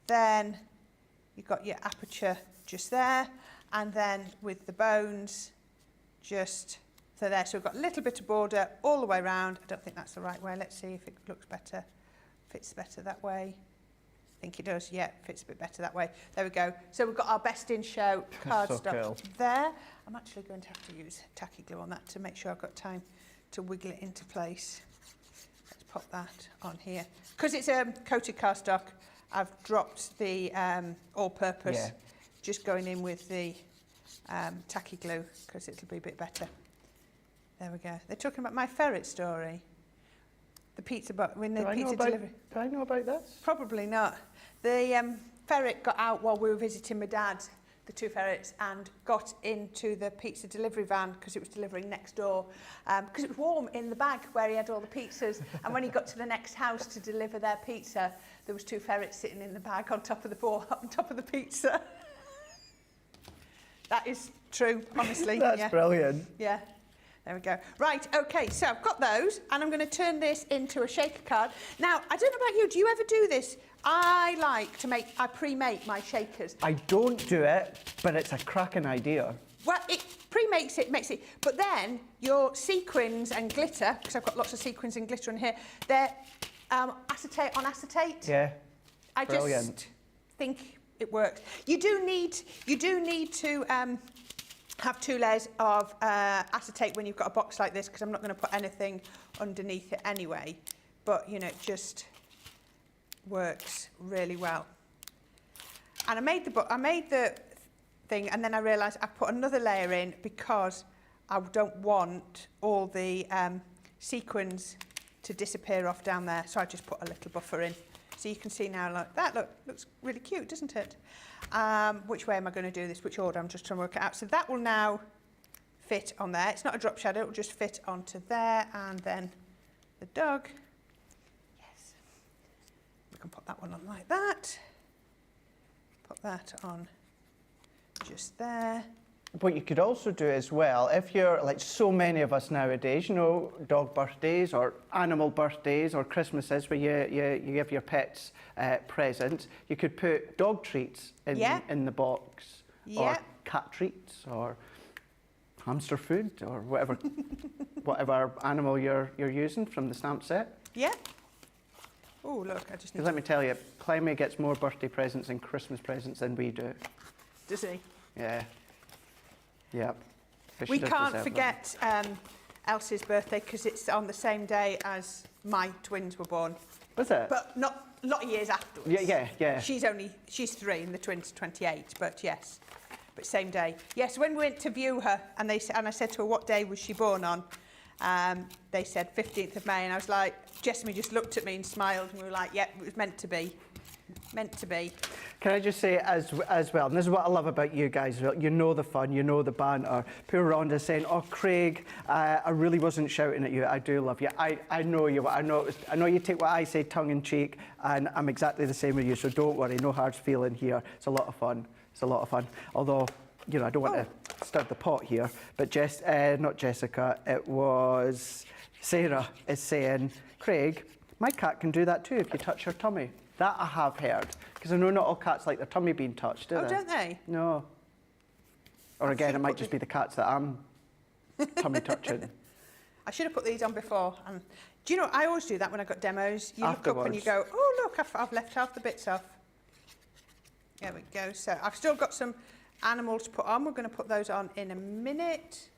Then you've got your aperture just there, and then with the bones just so there. So we've got a little bit of border all the way around. I don't think that's the right way. Let's see if it looks better, fits better that way. I think it does, yeah, fits a bit better that way. There we go. So we've got our best in show cardstock cool. there. I'm actually going to have to use tacky glue on that to make sure I've got time to wiggle it into place. Let's pop that on here. Because it's coated cardstock, I've dropped the all-purpose, just going in with the tacky glue because it'll be a bit better. There we go. They're talking about my ferret story. The pizza delivery. Do I know about this? Probably not. The ferret got out while we were visiting my dad, the two ferrets, and got into the pizza delivery van because it was delivering next door. Because it was warm in the bag where he had all the pizzas. And when he got to the next house to deliver their pizza, there was two ferrets sitting in the bag on top of the board, on top of the pizza. That is true, honestly. That's brilliant. Yeah. There we go. Right, okay, so I've got those, and I'm going to turn this into a shaker card. Now, I don't know about you, do you ever do this? I pre-make my shakers. I don't do it, but it's a cracking idea. Well, it pre-makes it, makes it, but then your sequins and glitter, because I've got lots of sequins and glitter in here, they're acetate on acetate. Yeah, I brilliant. just think it works. You do need to have 2 layers of acetate when you've got a box like this, because I'm not going to put anything underneath it anyway. But, you know, it just works really well. And I made the thing, and then I realised I put another layer in because I don't want all the sequins to disappear off down there. So I just put a little buffer in. So you can see now, like that looks really cute, doesn't it? Which way am I going to do this? Which order? I'm just trying to work it out. So that will now fit on there. It's not a drop shadow, it will just fit onto there, and then the dog. Yes. We can put that one on like that. Put that on just there. What you could also do as well, if you're like so many of us nowadays, you know, dog birthdays or animal birthdays or Christmases where you give your pets presents, you could put dog treats in the box, or cat treats, or hamster food, or whatever whatever animal you're using from the stamp set. Yeah. Oh, look, I just need. Let me tell you, Clemmy gets more birthday presents and Christmas presents than we do. Does he? Yeah. Yep. We can't forget Elsie's birthday because it's on the same day as my twins were born. Was it? But not a lot of years afterwards. Yeah. She's 3 and the twins are 28, but yes. But same day. Yes, when we went to view her and I said to her, what day was she born on? They said 15th of May, and I was like, Jessamy just looked at me and smiled, and we were like, yeah, it was meant to be. Meant to be. Can I just say as well, and this is what I love about you guys, you know the fun, you know the banter. Poor Rhonda saying, oh Craig, I really wasn't shouting at you, I do love you. I know you, I know you take what I say tongue in cheek, and I'm exactly the same with you, so don't worry, no hard feeling here. It's a lot of fun, it's a lot of fun. Although, you know, I don't want to stir the pot here, but not Jessica, it was Sarah is saying, Craig, my cat can do that too if you touch her tummy. That I have heard, because I know not all cats like their tummy being touched, do they? Oh, don't they? No. Or again, it might just be the cats that I'm tummy touching. I should have put these on before. And do you know, I always do that when I got demos. You look up and you go, oh, look, I've left half the bits off. There we go. So I've still got some animals to put on. We're going to put those on in a minute.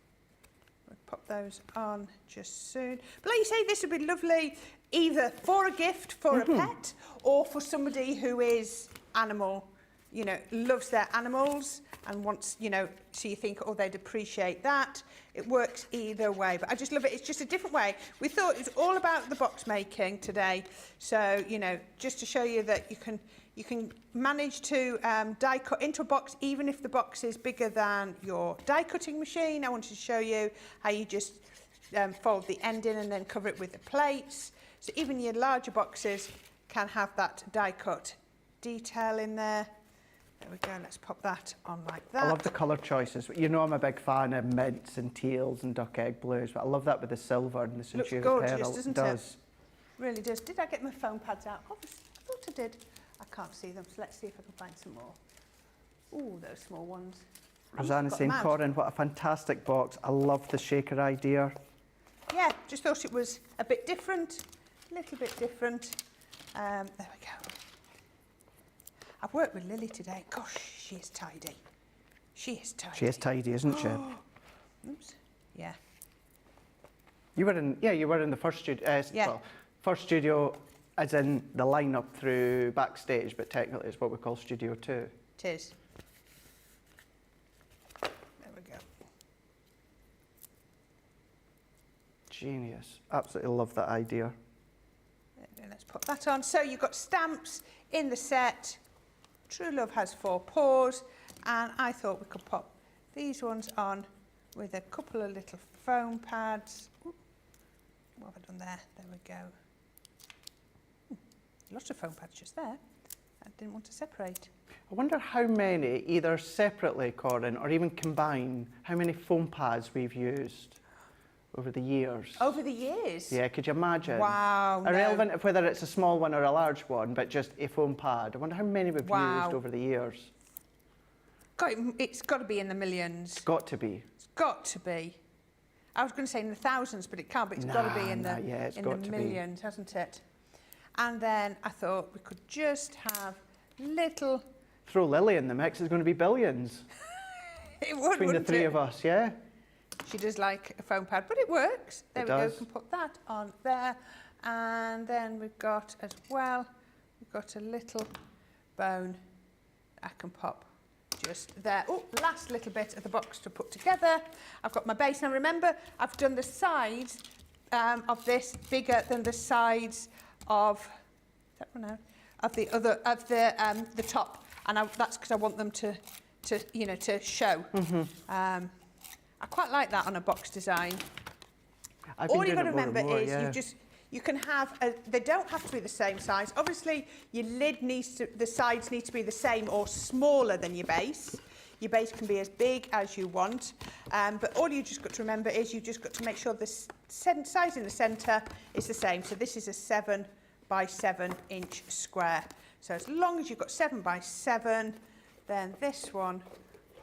We'll pop those on just soon. But like you say, this would be lovely either for a gift for a pet or for somebody who is animal, you know, loves their animals and wants, you know, so you think, oh, they'd appreciate that. It works either way, but I just love it. It's just a different way. We thought it was all about the box making today. So, you know, just to show you that you can manage to die cut into a box even if the box is bigger than your die cutting machine. I wanted to show you how you just fold the end in and then cover it with the plates. So even your larger boxes can have that die cut detail in there. There we go, let's pop that on like that. I love the colour choices. You know I'm a big fan of mints and teals and duck egg blues, but I love that with the silver and the Centura gorgeous, pearl. doesn't it? Really does. Did I get my foam pads out? Oh, I thought I did. I can't see them, so let's see if I can find some more. Ooh, those small ones. Rosanna's saying, Corrine, what a fantastic box. I love the shaker idea. Yeah, just thought it was a bit different, a little bit different. There we go. I've worked with Lily today. Gosh, she is tidy. She is tidy. She is tidy, isn't she? Oops. Yeah. You were in the first studio. Well, first studio, as in the lineup through backstage, but technically it's what we call Studio 2. It is. There we go. Genius. Absolutely love that idea. Let's put that on. So you've got stamps in the set. True Love has 4 paws, and I thought we could pop these ones on with a couple of little foam pads. Ooh, what have I done there? There we go. Lots of foam pads just there. I didn't want to separate. I wonder how many, either separately, Corrine, or even combined, how many foam pads we've used over the years. Over the years? Yeah, could you imagine? Wow. Irrelevant of whether it's a small one or a large one, but just a foam pad. I wonder how many we've used over the years. God, it's got to be in the millions. It's got to be. It's got to be. I was going to say in the thousands, but it can't be. It's got to be in the millions, hasn't it? And then I thought we could just have little... Throw Lily in the mix, it's going to be billions. It would, between the three of us, yeah? She does like a foam pad, but it works. There it we does. go, we can put that on there. And then we've got as well, we've got a little bone I can pop just there. Oh, last little bit of the box to put together. I've got my base. Now remember, I've done the sides of this bigger than the sides of that one out, of the other of the top, and that's because I want them to show. Mm-hmm. I quite like that on a box design. All you've got to remember is you can have they don't have to be the same size. Obviously, your lid the sides need to be the same or smaller than your base. Your base can be as big as you want, but all you just got to remember is you've just got to make sure the size in the centre is the same. So this is a 7 by 7 inch square. So as long as you've got 7 by 7, then this one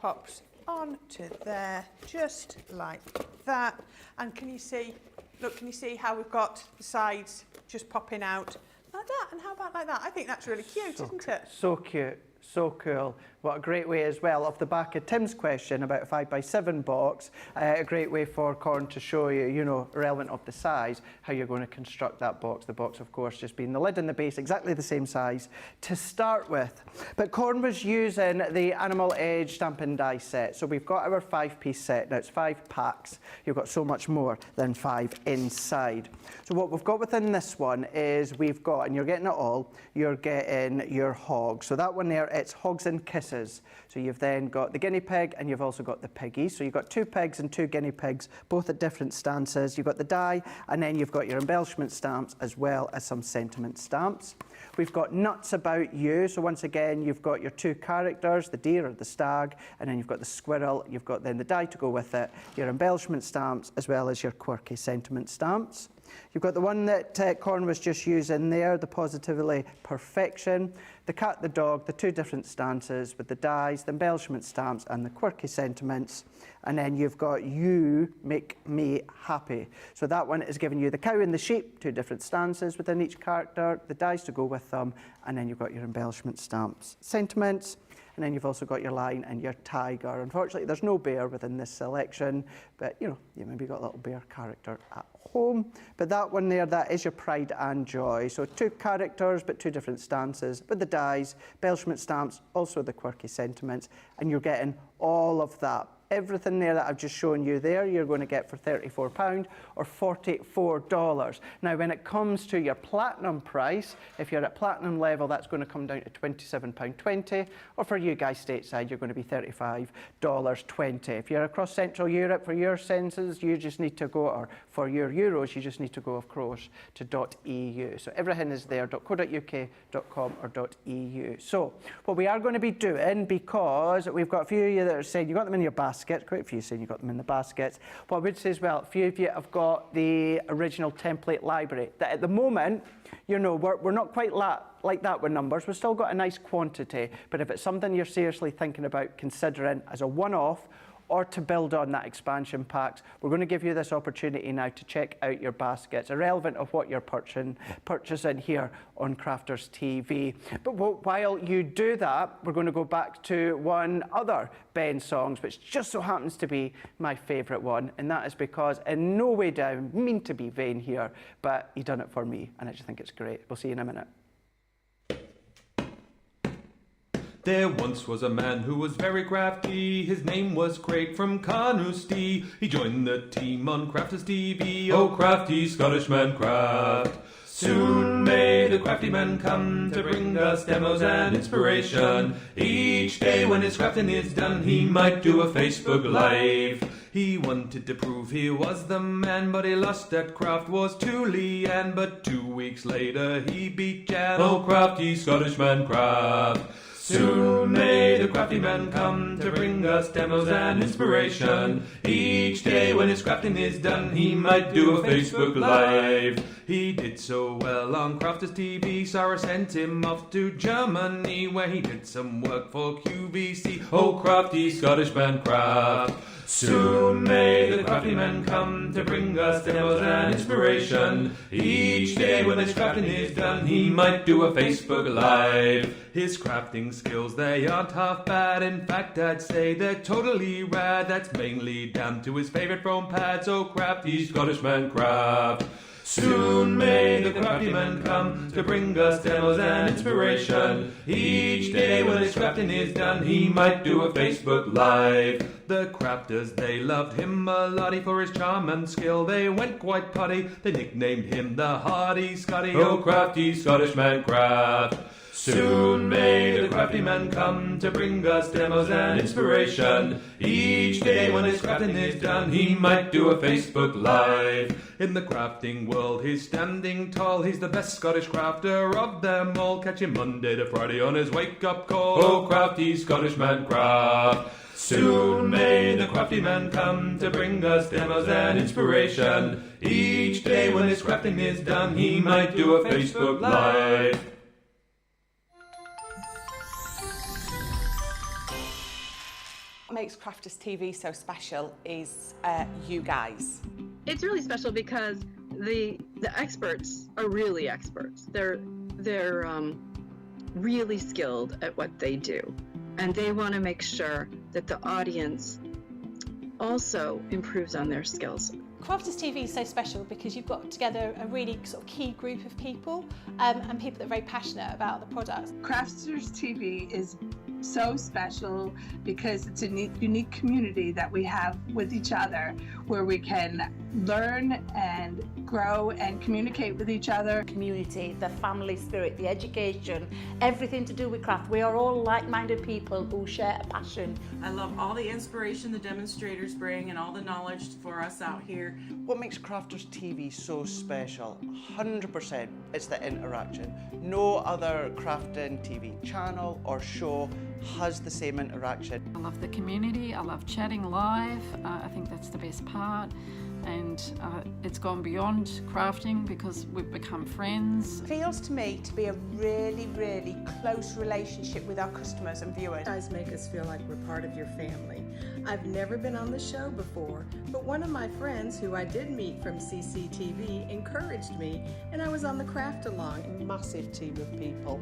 pops onto there, just like that. And can you see, look, can you see how we've got the sides just popping out like that? And how about like that? I think that's really cute, isn't it? So cute. So cool. What a great way as well, off the back of Tim's question about a 5 by 7 box, a great way for Corrine to show you, relevant of the size, how you're going to construct that box. The box, of course, just being the lid and the base, exactly the same size to start with. But Corrine was using the Animal Edge stamp and die set. So we've got our 5-piece set. Now it's 5 packs. You've got so much more than 5 inside. So what we've got within this one is we've got, and you're getting it all, you're getting your hogs. So that one there, it's Hogs and Kisses. So you've then got the guinea pig and you've also got the piggy. So you've got 2 pigs and 2 guinea pigs, both at different stances. You've got the die, and then you've got your embellishment stamps as well as some sentiment stamps. We've got Nuts About You. So once again, you've got your 2 characters, the deer or the stag, and then you've got the squirrel. You've got then the die to go with it, your embellishment stamps, as well as your quirky sentiment stamps. You've got the one that Corrine was just using there, the Positively Perfection, the cat, the dog, the 2 different stances with the dies, the embellishment stamps and the quirky sentiments. And then you've got You Make Me Happy. So that one is giving you the cow and the sheep, 2 different stances within each character, the dies to go with them, and then you've got your embellishment stamps, sentiments. And then you've also got your lion and your tiger. Unfortunately, there's no bear within this selection, but you maybe got a little bear character at home. But that one there, that is your pride and joy. So 2 characters, but 2 different stances with the dies, embellishment stamps, also the quirky sentiments, and you're getting all of that everything there that I've just shown you there, you're going to get for £34 or $44. Now, when it comes to your platinum price, if you're at platinum level, that's going to come down to £27.20, or for you guys stateside, you're going to be $35.20. If you're across Central Europe, for your senses, you just need to go, or for your euros, you just need to go, of course, to .eu. So everything is there, .co.uk, .com, or .eu. So what we are going to be doing, because we've got a few of you that are saying you got them in your baskets, quite a few saying you got them in the baskets. What I would say as well, a few of you have got the original template library. That at the moment, you know, we're not quite like that with numbers. We've still got a nice quantity, but if it's something you're seriously thinking about considering as a one-off, or to build on that expansion packs, we're going to give you this opportunity now to check out your baskets, irrelevant of what you're purchasing here on Crafters TV. But while you do that, we're going to go back to one other Ben songs, which just so happens to be my favourite one, and that is because, in no way do I mean to be vain here, but he done it for me, and I just think it's great. We'll see you in a minute. There once was a man who was very crafty. His name was Craig from Carnoustie. He joined the team on Crafters TV. Oh, crafty Scottish man craft. Soon may the crafty man come to bring us demos and inspiration. Each day when his crafting is done, he might do a Facebook Live. He wanted to prove he was the man, but he lost at craft was to Leanne. But 2 weeks later he beat Jan. Oh, crafty Scottish man craft. Soon may the crafty man come to bring us demos and inspiration. Each day when his crafting is done, he might do a Facebook Live. He did so well on Crafters TV, Sarah sent him off to Germany, where he did some work for QVC. Oh, crafty Scottish man craft. Soon may the crafty man come to bring us demos and inspiration. Each day when his crafting is done, he might do a Facebook Live. His crafting skills, they aren't half bad. In fact, I'd say they're totally rad. That's mainly down to his favourite foam pads. Oh, crafty Scottish man craft. Soon may the crafty man come to bring us demos and inspiration. Each day when his crafting is done, he might do a Facebook Live. The crafters, they loved him a lottie for his charm and skill. They went quite potty, they nicknamed him the Hardy Scotty. Oh, crafty Scottish man craft. Soon may the crafty man come to bring us demos and inspiration. Each day when his crafting is done, he might do a Facebook Live. In the crafting world, he's standing tall. He's the best Scottish crafter of them all. Catch him Monday to Friday on his wake-up call. Oh, crafty Scottish man craft. Soon may the crafty man come to bring us demos and inspiration. Each day when his crafting is done, he might do a Facebook Live. What makes Crafters TV so special is you guys. It's really special because the experts are really experts. They're really skilled at what they do, and they want to make sure that the audience also improves on their skills. Crafters TV is so special because you've got together a really sort of key group of people and people that are very passionate about the product. Crafters TV is so special because it's a unique community that we have with each other, where we can learn and grow and communicate with each other. Community, the family spirit, the education, everything to do with craft. We are all like-minded people who share a passion. I love all the inspiration the demonstrators bring and all the knowledge for us out here. What makes Crafters TV so special? 100% it's the interaction. No other crafting TV channel or show has the same interaction. I love the community, I love chatting live, I think that's the best part. And it's gone beyond crafting because we've become friends. Feels to me to be a really, really close relationship with our customers and viewers. You guys make us feel like we're part of your family. I've never been on the show before, but one of my friends who I did meet from CCTV encouraged me, and I was on the craft along. A massive team of people,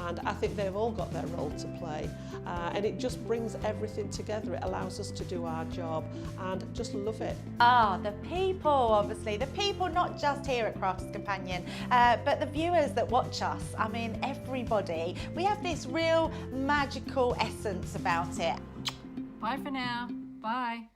and I think they've all got their role to play, and it just brings everything together. It allows us to do our job and just love it. The people, obviously, the people not just here at Crafters Companion, but the viewers that watch us. I mean, everybody. We have this real magical essence about it. Bye for now. Bye.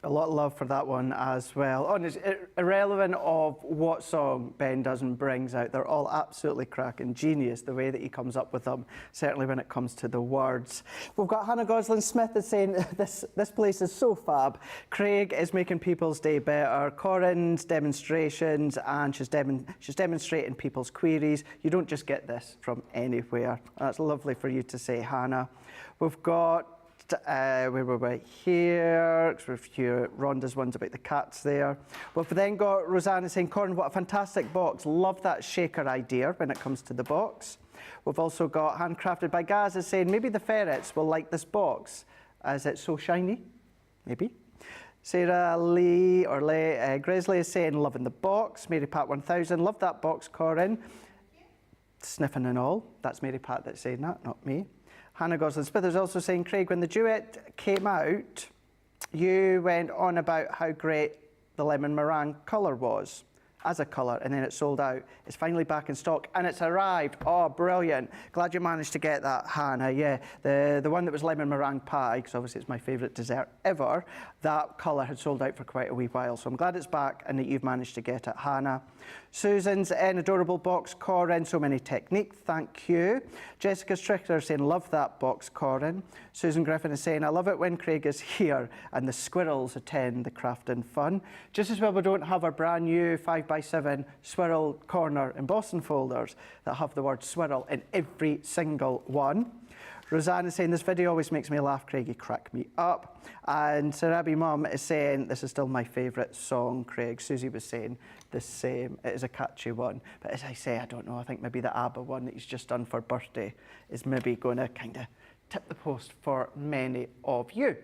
A lot of love for that one as well. Oh, and it's irrelevant of what song Ben does and brings out. They're all absolutely cracking. Genius, the way that he comes up with them, certainly when it comes to the words. We've got Hannah Gosling-Smith is saying, this place is so fab. Craig is making people's day better. Corrine's demonstrations, and she's demonstrating people's queries. You don't just get this from anywhere. That's lovely for you to say, Hannah. We've got where were we? Here, Rhonda's ones about the cats there. We've then got Rosanna saying, Corrine, what a fantastic box. Love that shaker idea when it comes to the box. We've also got Handcrafted by Gaza saying, maybe the ferrets will like this box as it's so shiny. Maybe. Sarah Lee, or Grizzly is saying, loving the box. Mary Pat 1000, love that box, Corrine. Sniffing and all. That's Mary Pat that's saying that, not me. Hannah Gosling-Smith is also saying, Craig, when the duet came out, you went on about how great the lemon meringue colour was as a colour, and then it sold out. It's finally back in stock, and it's arrived. Oh, brilliant. Glad you managed to get that, Hannah. Yeah, the one that was lemon meringue pie, because obviously it's my favourite dessert ever, that colour had sold out for quite a wee while, so I'm glad it's back and that you've managed to get it, Hannah. Susan's an adorable box, Corrine, so many technique, thank you. Jessica Strickler saying, love that box, Corrine. Susan Griffin is saying, I love it when Craig is here and the squirrels attend the crafting fun. Just as well we don't have our brand new 5x7 swirl corner embossing folders that have the word swirl in every single one. Rosanna is saying, this video always makes me laugh, Craig, you crack me up. And Sarabi Mum is saying, this is still my favourite song, Craig. Susie was saying the same. It is a catchy one. But as I say, I don't know, I think maybe the ABBA one that he's just done for birthday is maybe going to kind of tip the post for many of you.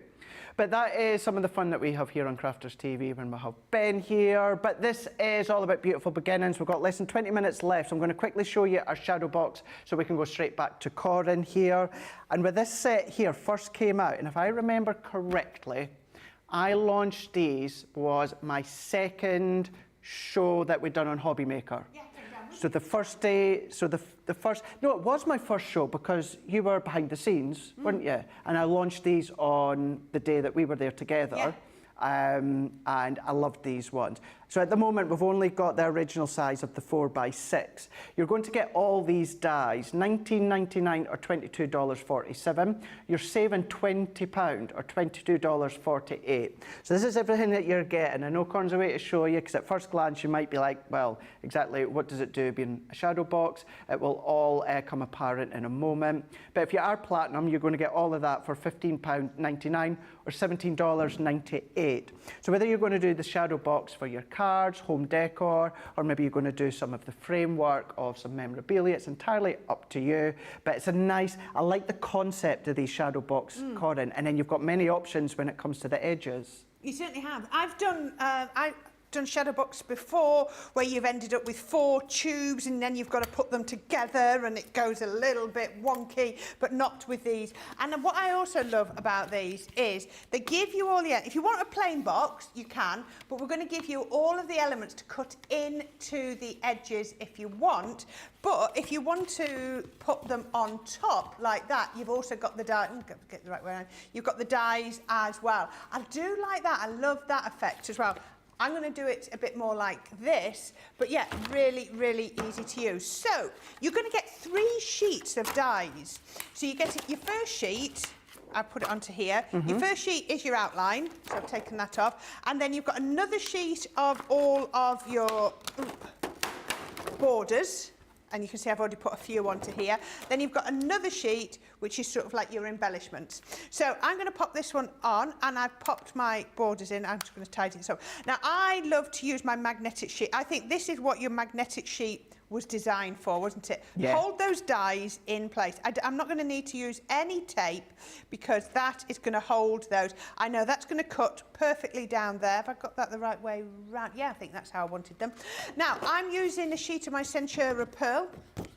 But that is some of the fun that we have here on Crafters TV when we have Ben here. But this is all about beautiful beginnings. We've got less than 20 minutes left, so I'm going to quickly show you our shadow box so we can go straight back to Corrine here. And with this set here first came out, and if I remember correctly, I launched these, was my second show that we'd done on Hobby Maker. Yeah. So the first day, no, it was my first show because you were behind the scenes, weren't you? And I launched these on the day that we were there together. Yeah. And I loved these ones. So at the moment, we've only got the original size of the 4x6. You're going to get all these dies, $19.99 or $22.47. You're saving £20 or $22.48. So this is everything that you're getting. I know Corrine's a way to show you, because at first glance you might be like, well, exactly what does it do being a shadow box? It will all come apparent in a moment. But if you are platinum, you're going to get all of that for £15.99 or $17.98. So whether you're going to do the shadow box for your cards, home decor, or maybe you're going to do some of the framework of some memorabilia, it's entirely up to you. But it's a nice, I like the concept of these shadow box, Corrine, and then you've got many options when it comes to the edges. You certainly have. I've done shadow box before where you've ended up with 4 tubes and then you've got to put them together and it goes a little bit wonky, but not with these. And what I also love about these is they give you all the, if you want a plain box you can, but we're going to give you all of the elements to cut into the edges if you want. But if you want to put them on top like that, you've also got the die, get the right way around, you've got the dies as well. I do like that, I love that effect as well. I'm going to do it a bit more like this, but yeah, really, really easy to use. So you're going to get 3 sheets of dies. So you get your first sheet, I'll put it onto here. Your first sheet is your outline, so I've taken that off. And then you've got another sheet of all of your borders. And you can see I've already put a few onto here. Then you've got another sheet, which is sort of like your embellishments. So I'm going to pop this one on, and I've popped my borders in. I'm just going to tidy this up. Now, I love to use my magnetic sheet. I think this is what your magnetic sheet was designed for, wasn't it? Yeah. Hold those dies in place. I'm not going to need to use any tape because that is going to hold those. I know that's going to cut perfectly down there. Have I got that the right way round? Yeah, I think that's how I wanted them. Now, I'm using a sheet of my Centura Pearl.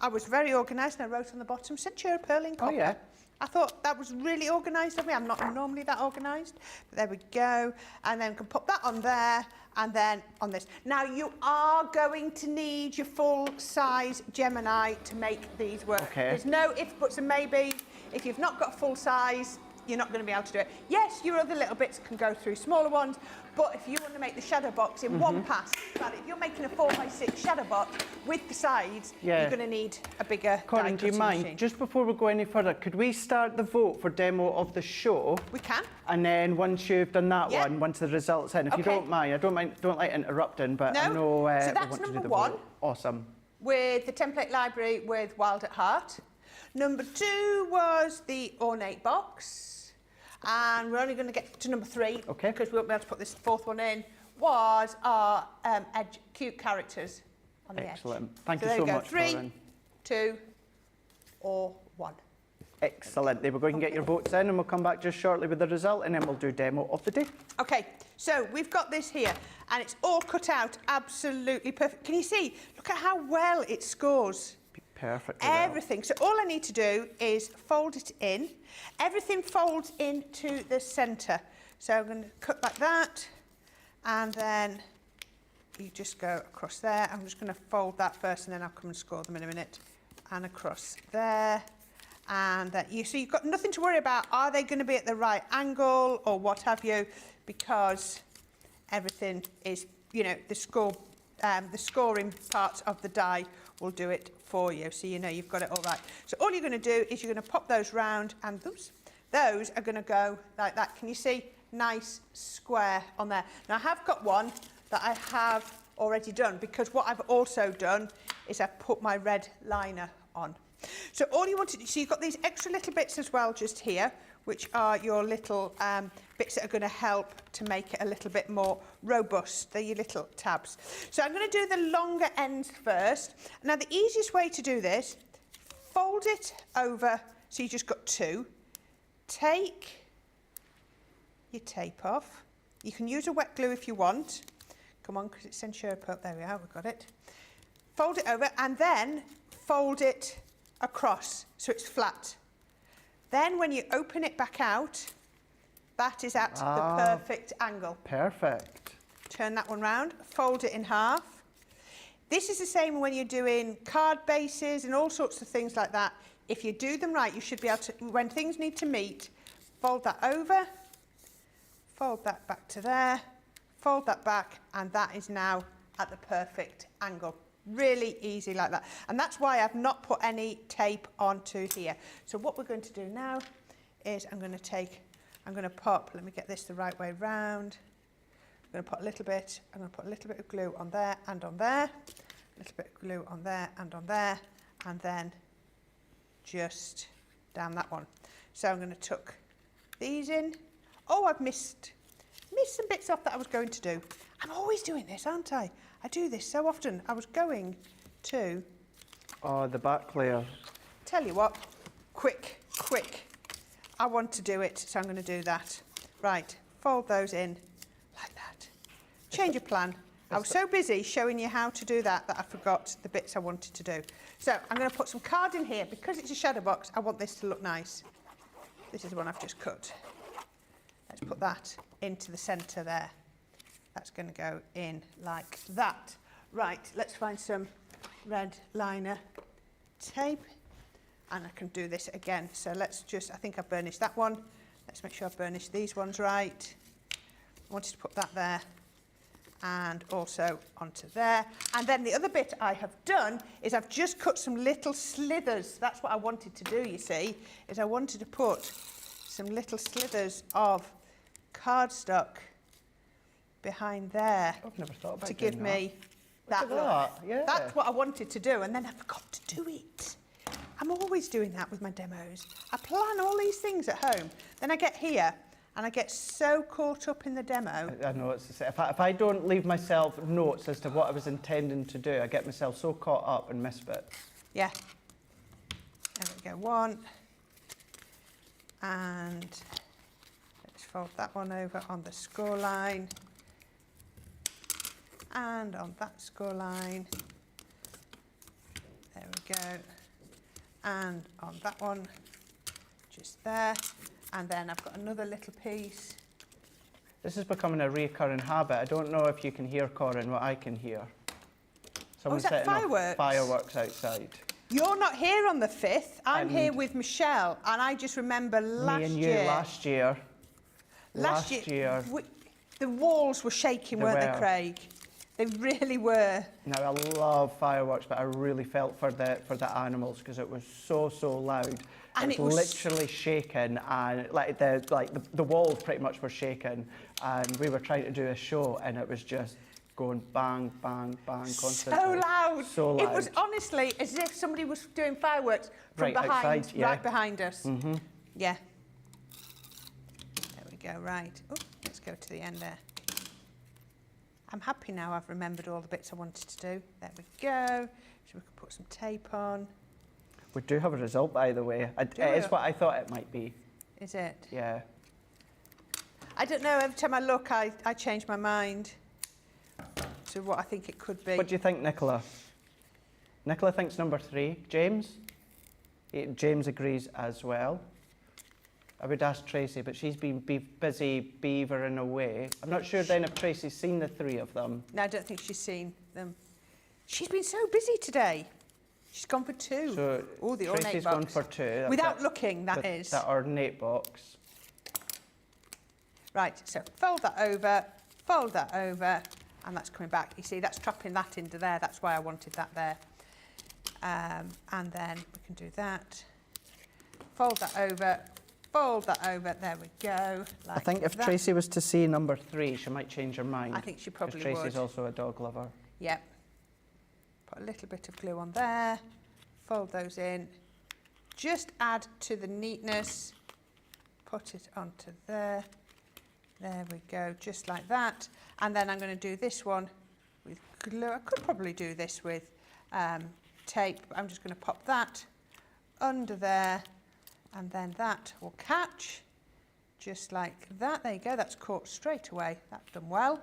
I was very organised and I wrote on the bottom, Centura Pearl in copper. Oh, yeah. I thought that was really organised of me. I'm not normally that organised, but there we go. And then we can put that on there and then on this. Now you are going to need your full-size Gemini to make these work. Okay. There's no ifs, buts and maybe. If you've not got full size, you're not going to be able to do it. Yes, your other little bits can go through smaller ones, but if you want to make the shadow box in one pass, but if you're making a 4x6 shadow box with the sides, you're going to need a bigger Corrine, do you mind, machine. just before we go any further, could we start the vote for demo of the show? We can. And then once you've done that one, once the results in, if you don't mind, I don't like interrupting, but I know so we that's want to do number the one. vote. Awesome. With the template library with Wild at Heart. Number 2 was the ornate box. And we're only going to get to number 3, because we won't be able to put this 4th one in, was our cute characters on the edge. Excellent. Thank So you there so you go. much, 3, Corrine. 2, or 1. Excellent. There we go. You can get your votes in, and we'll come back just shortly with the result, and then we'll do demo of the day. Okay, so we've got this here, and it's all cut out absolutely perfect. Can you see? Look at how well it scores. Perfect. Everything. So all I need to do is fold it in. Everything folds into the centre. So I'm going to cut like that, and then you just go across there. I'm just going to fold that first, and then I'll come and score them in a minute. And across there. And so you've got nothing to worry about. Are they going to be at the right angle or what have you? Because everything is, you know, the scoring parts of the die will do it for you, so you know you've got it all right. So all you're going to do is you're going to pop those round, and those are going to go like that. Can you see? Nice square on there. Now I have got one that I have already done, because what I've also done is I've put my red liner on. So all you want to do, so you've got these extra little bits as well just here, which are your little bits that are going to help to make it a little bit more robust. They're your little tabs. So I'm going to do the longer ends first. Now the easiest way to do this, fold it over, so you just got 2. Take your tape off. You can use a wet glue if you want. Come on, because it's Sensherpa up. There we are, we've got it. Fold it over, and then fold it across so it's flat. Then when you open it back out, that is at the perfect angle. Perfect. Turn that one round, fold it in half. This is the same when you're doing card bases and all sorts of things like that. If you do them right, you should be able to, when things need to meet, fold that over, fold that back to there, fold that back, and that is now at the perfect angle. Really easy like that. And that's why I've not put any tape onto here. So what we're going to do now is I'm going to pop, let me get this the right way round. I'm going to put a little bit, I'm going to put a little bit of glue on there and on there, a little bit of glue on there and on there, and then just down that one. So I'm going to tuck these in. Oh, I've missed some bits off that I was going to do. I'm always doing this, aren't I? I do this so often. I was going to... Oh, the back layer. Tell you what, quick. I want to do it, so I'm going to do that. Right, fold those in like that. Change of plan. I was so busy showing you how to do that I forgot the bits I wanted to do. So I'm going to put some card in here. Because it's a shadow box, I want this to look nice. This is the one I've just cut. Let's put that into the centre there. That's going to go in like that. Right, let's find some red liner tape, and I can do this again. So let's just, I think I've burnished that one. Let's make sure I've burnished these ones right. I wanted to put that there and also onto there. And then the other bit I have done is I've just cut some little slithers. That's what I wanted to do, you see, is I wanted to put some little slithers of cardstock behind there. I've never thought about to give me that look. look. Yeah. That's what I wanted to do, and then I forgot to do it. I'm always doing that with my demos. I plan all these things at home. Then I get here, and I get so caught up in the demo. I know it's the same. If I don't leave myself notes as to what I was intending to do, I get myself so caught up and miss bits. Yeah. There we go, one. And let's fold that one over on the score line. And on that score line. There we go. And on that one, just there. And then I've got another little piece. This is becoming a recurring habit. I don't know if you can hear, Corrine, what I can hear. Someone's is that setting off fireworks? fireworks outside. You're not here on the 5th. I'm here with Michelle, and I just remember last year. Me and you last year. Last year. The walls were shaking, weren't they, Craig? They really were. Now, I love fireworks, but I really felt for the animals because it was so loud. And it was literally shaking, and the walls pretty much were shaking, and we were trying to do a show, and it was just going bang, bang, bang constantly. So loud. So loud. It was honestly as if somebody was doing fireworks from right behind, outside, yeah. right behind us. Mm-hmm. Yeah. There we go. Right. Oh, let's go to the end there. I'm happy now. I've remembered all the bits I wanted to do. There we go. So we can put some tape on. We do have a result, by the way. It is what I thought it might be. Is it? Yeah. I don't know. Every time I look, I change my mind to what I think it could be. What do you think, Nicola? Nicola thinks number 3. James? James agrees as well. I would ask Tracy, but she's been busy beavering away. I'm not sure then if Tracy's seen the 3 of them. No, I don't think she's seen them. She's been so busy today. She's gone for 2. So the ornate Tracy's box. gone for 2. Without looking, that is. That ornate box. Right, so fold that over, and that's coming back. You see, that's trapping that into there. That's why I wanted that there. And then we can do that. Fold that over. There we go. Like I think if that. Tracy was to see number 3, she might change her mind. I think she probably Tracy's would. also a dog lover. Yep. Put a little bit of glue on there. Fold those in. Just add to the neatness. Put it onto there. There we go, just like that. And then I'm going to do this one with glue. I could probably do this with tape, but I'm just going to pop that under there, and then that will catch, just like that. There you go, that's caught straight away. That's done well.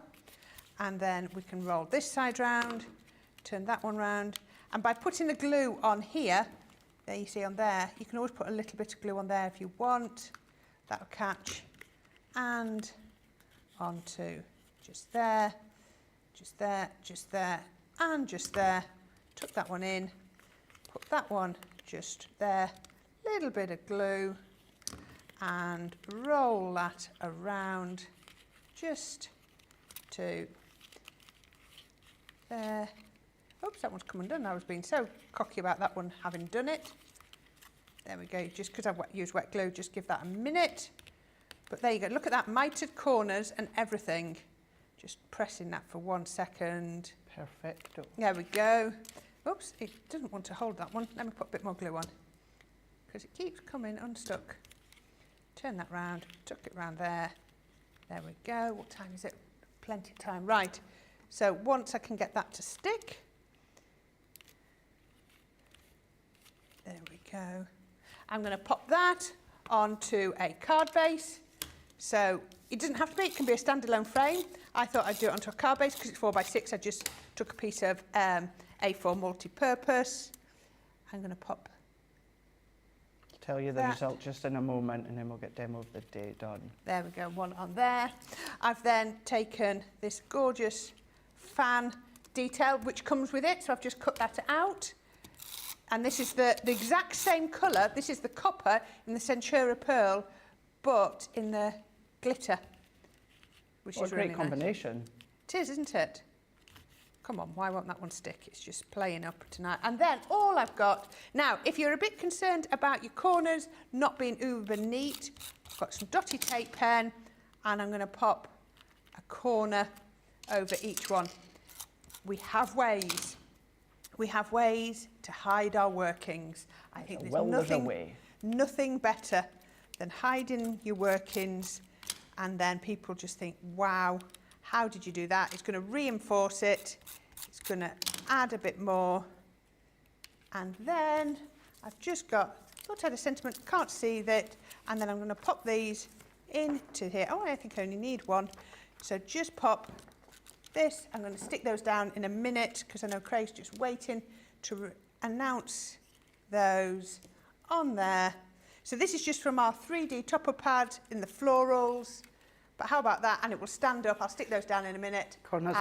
And then we can roll this side round, turn that one round. And by putting the glue on here, there you see on there, you can always put a little bit of glue on there if you want. That'll catch. And onto just there, and just there. Tuck that one in, put that one just there, little bit of glue, and roll that around just to there. Oops, that one's come undone. I was being so cocky about that one having done it. There we go, just because I've used wet glue, just give that a minute. But there you go, look at that, mitered corners and everything. Just pressing that for 1 second. Perfecto. There we go. Oops, it doesn't want to hold that one. Let me put a bit more glue on, because it keeps coming unstuck. Turn that round, tuck it round there. There we go. What time is it? Plenty of time. Right, so once I can get that to stick, there we go. I'm going to pop that onto a card base. So it doesn't have to be, it can be a standalone frame. I thought I'd do it onto a card base because it's 4x6. I just took a piece of A4 multi-purpose. I'm going to pop. Tell you the result just in a moment, and then we'll get demo of the day done. There we go, one on there. I've then taken this gorgeous fan detail which comes with it, so I've just cut that out. And this is the exact same colour. This is the copper in the Centura Pearl, but in the glitter, which is really nice. What a great combination. It is, isn't it? Come on, why won't that one stick? It's just playing up tonight. And then all I've got, now, if you're a bit concerned about your corners not being uber neat, I've got some dotty tape pen, and I'm going to pop a corner over each one. We have ways. We have ways to hide our workings. I think there's nothing better than hiding your workings, and then people just think, wow, how did you do that? It's going to reinforce it. It's going to add a bit more. And then I've just got, thought I had a sentiment, can't see that. And then I'm going to pop these into here. Oh, I think I only need one. So just pop this. I'm going to stick those down in a minute because I know Craig's just waiting to announce those on there. So this is just from our 3D topper pad in the florals. But how about that? And it will stand up. I'll stick those down in a minute. Corrine,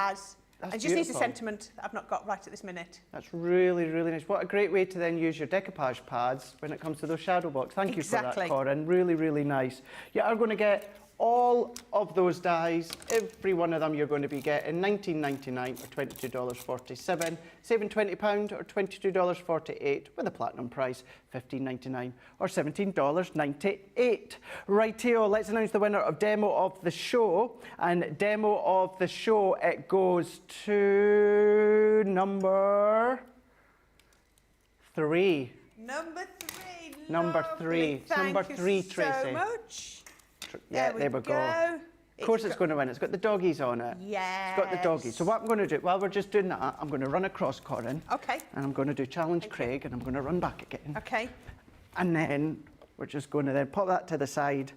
It just needs a sentiment that I've not got right at this minute. That's really, really nice. What a great way to then use your decoupage pads when it comes to those shadow box. Thank you for that, Corrine. Really, really nice. You are going to get all of those dies, every one of them you're going to be getting $19.99 or $22.47, saving £20 or $22.48 with a platinum price $15.99 or $17.98. Rightio, let's announce the winner of Demo of the Show. And Demo of the Show, it goes to number 3. Number 3. Number 3. Number 3, Tracy. Thank you so much. Yeah, there we go. Of course it's going to win. It's got the doggies on it. Yes. It's got the doggies. So what I'm going to do, while we're just doing that, I'm going to run across Corrine. Okay. And I'm going to do Challenge Craig, and I'm going to run back again. Okay. And then we're just going to then pop that to the side.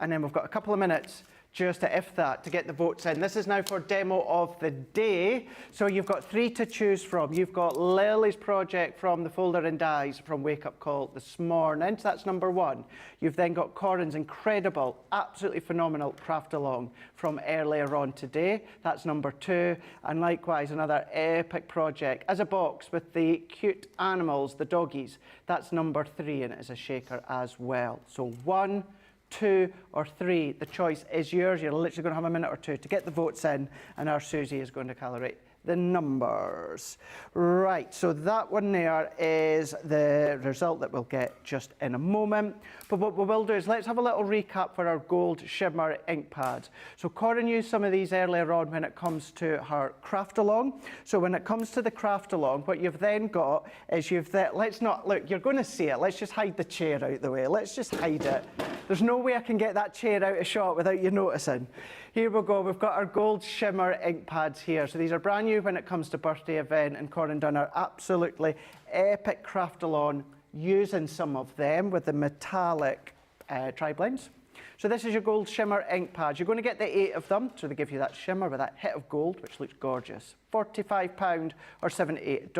And then we've got a couple of minutes just to, if that, to get the votes in. This is now for Demo of the Day. So you've got 3 to choose from. You've got Lily's project from the Folder and Dies from Wake Up Call this morning. So that's number 1. You've then got Corrine's incredible, absolutely phenomenal craft along from earlier on today. That's number 2. And likewise, another epic project as a box with the cute animals, the doggies. That's number 3, and it is a shaker as well. So 1, 2 or 3, the choice is yours. You're literally going to have a minute or 2 to get the votes in, and our Susie is going to calibrate the numbers. Right, so that one there is the result that we'll get just in a moment. But what we will do is let's have a little recap for our gold shimmer ink pads. So Corrine used some of these earlier on when it comes to her craft along. So when it comes to the craft along, what you've then got is let's not, look, you're going to see it. Let's just hide the chair out the way. Let's just hide it. There's no way I can get that chair out of shot without you noticing. Here we go, we've got our gold shimmer ink pads here. So these are brand new when it comes to birthday event, and Corrine done our absolutely epic craft along using some of them with the metallic Triblends. So this is your gold shimmer ink pads. You're going to get the 8 of them, so they give you that shimmer with that hit of gold, which looks gorgeous. £45 or $78.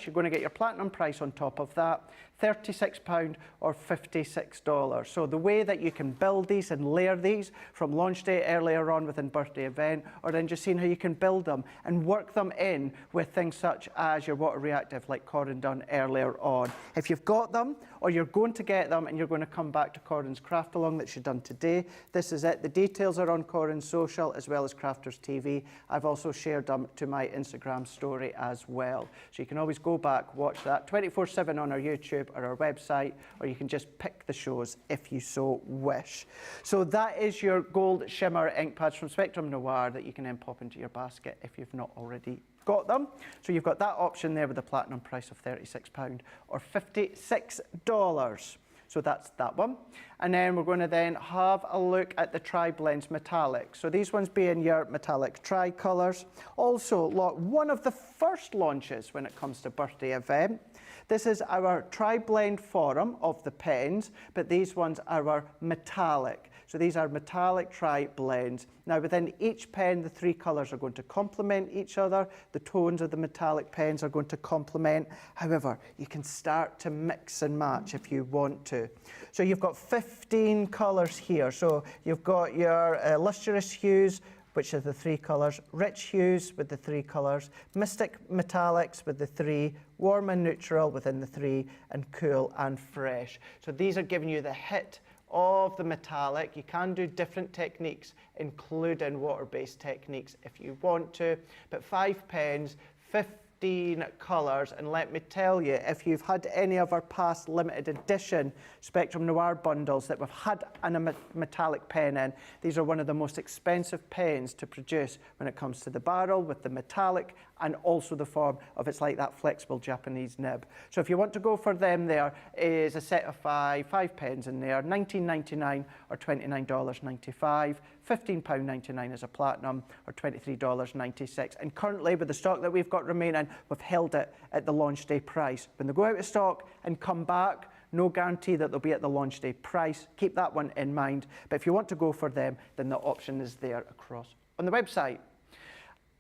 You're going to get your platinum price on top of that, £36 or $56. So the way that you can build these and layer these from launch day earlier on within birthday event, or then just seeing how you can build them and work them in with things such as your water reactive like Corrine done earlier on. If you've got them or you're going to get them and you're going to come back to Corrine's craft along that she's done today, this is it. The details are on Corrine's social as well as Crafters TV. I've also shared them to my Instagram story as well. So you can always go back, watch that 24/7 on our YouTube or our website, or you can just pick the shows if you so wish. So that is your gold shimmer ink pads from Spectrum Noir that you can then pop into your basket if you've not already got them. So you've got that option there with the platinum price of £36 or $56. So that's that one. And then we're going to then have a look at the Triblends metallic. So these ones being your metallic tri-colours. Also, one of the first launches when it comes to birthday event. This is our Triblend Forum of the pens, but these ones are our metallic. So these are metallic tri-blends. Now within each pen, the 3 colours are going to complement each other. The tones of the metallic pens are going to complement. However, you can start to mix and match if you want to. So you've got 15 colours here. So you've got your lustrous hues, which are the 3 colours, rich hues with the 3 colours, mystic metallics with the 3, warm and neutral within the 3, and cool and fresh. So these are giving you the hit of the metallic. You can do different techniques, including water-based techniques if you want to, but 5 pens, 15 colours, and let me tell you, if you've had any of our past limited edition Spectrum Noir bundles that we've had a metallic pen in, these are one of the most expensive pens to produce when it comes to the barrel with the metallic and also the form of it's like that flexible Japanese nib. So if you want to go for them, there is a set of 5 pens in there, $19.99 or $29.95, £15.99 as a platinum or $23.96. And currently with the stock that we've got remaining, we've held it at the launch day price. When they go out of stock and come back, no guarantee that they'll be at the launch day price. Keep that one in mind. But if you want to go for them, then the option is there across on the website.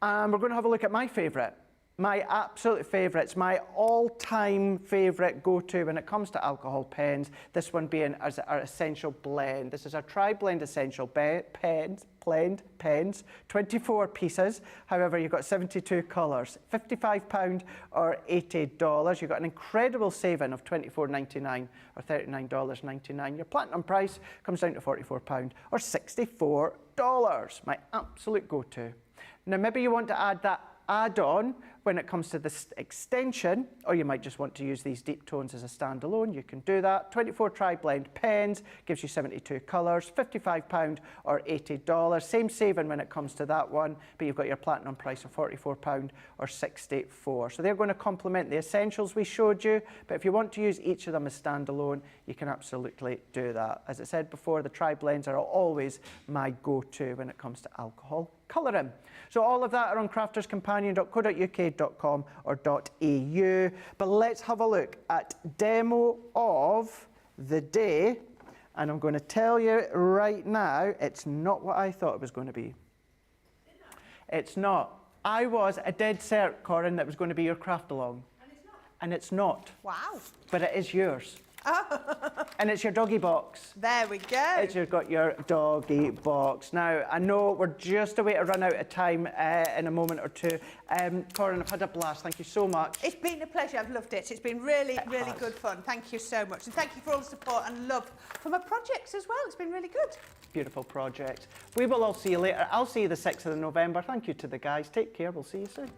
We're going to have a look at my favourite. My absolute favourites, my all-time favourite go-to when it comes to alcohol pens, this one being our essential blend. This is our Triblend essential pens, 24 pieces. However, you've got 72 colours, £55 or $80. You've got an incredible saving of $24.99 or $39.99. Your platinum price comes down to £44 or $64. My absolute go-to. Now, maybe you want to add that add-on when it comes to this extension, or you might just want to use these deep tones as a standalone. You can do that. 24 Triblend pens gives you 72 colours, £55 or $80. Same saving when it comes to that one, but you've got your platinum price of £44 or $64. So they're going to complement the essentials we showed you, but if you want to use each of them as standalone, you can absolutely do that. As I said before, the Triblends are always my go-to when it comes to alcohol colouring. So all of that are on crafterscompanion.co.uk.com or .au. But let's have a look at demo of the day. And I'm going to tell you right now, it's not what I thought it was going to be. It's not. I was a dead cert, Corrine, that it was going to be your craft along. And it's not. And it's not. Wow. But it is yours. And it's your doggy box. There we go. You've got your doggy box. Now, I know we're just away to run out of time in a moment or two. Corrine, I've had a blast. Thank you so much. It's been a pleasure. I've loved it. It's been really, really good fun. Thank you so much. And thank you for all the support and love for my projects as well. It's been really good. Beautiful project. We will all see you later. I'll see you the 6th of November. Thank you to the guys. Take care. We'll see you soon.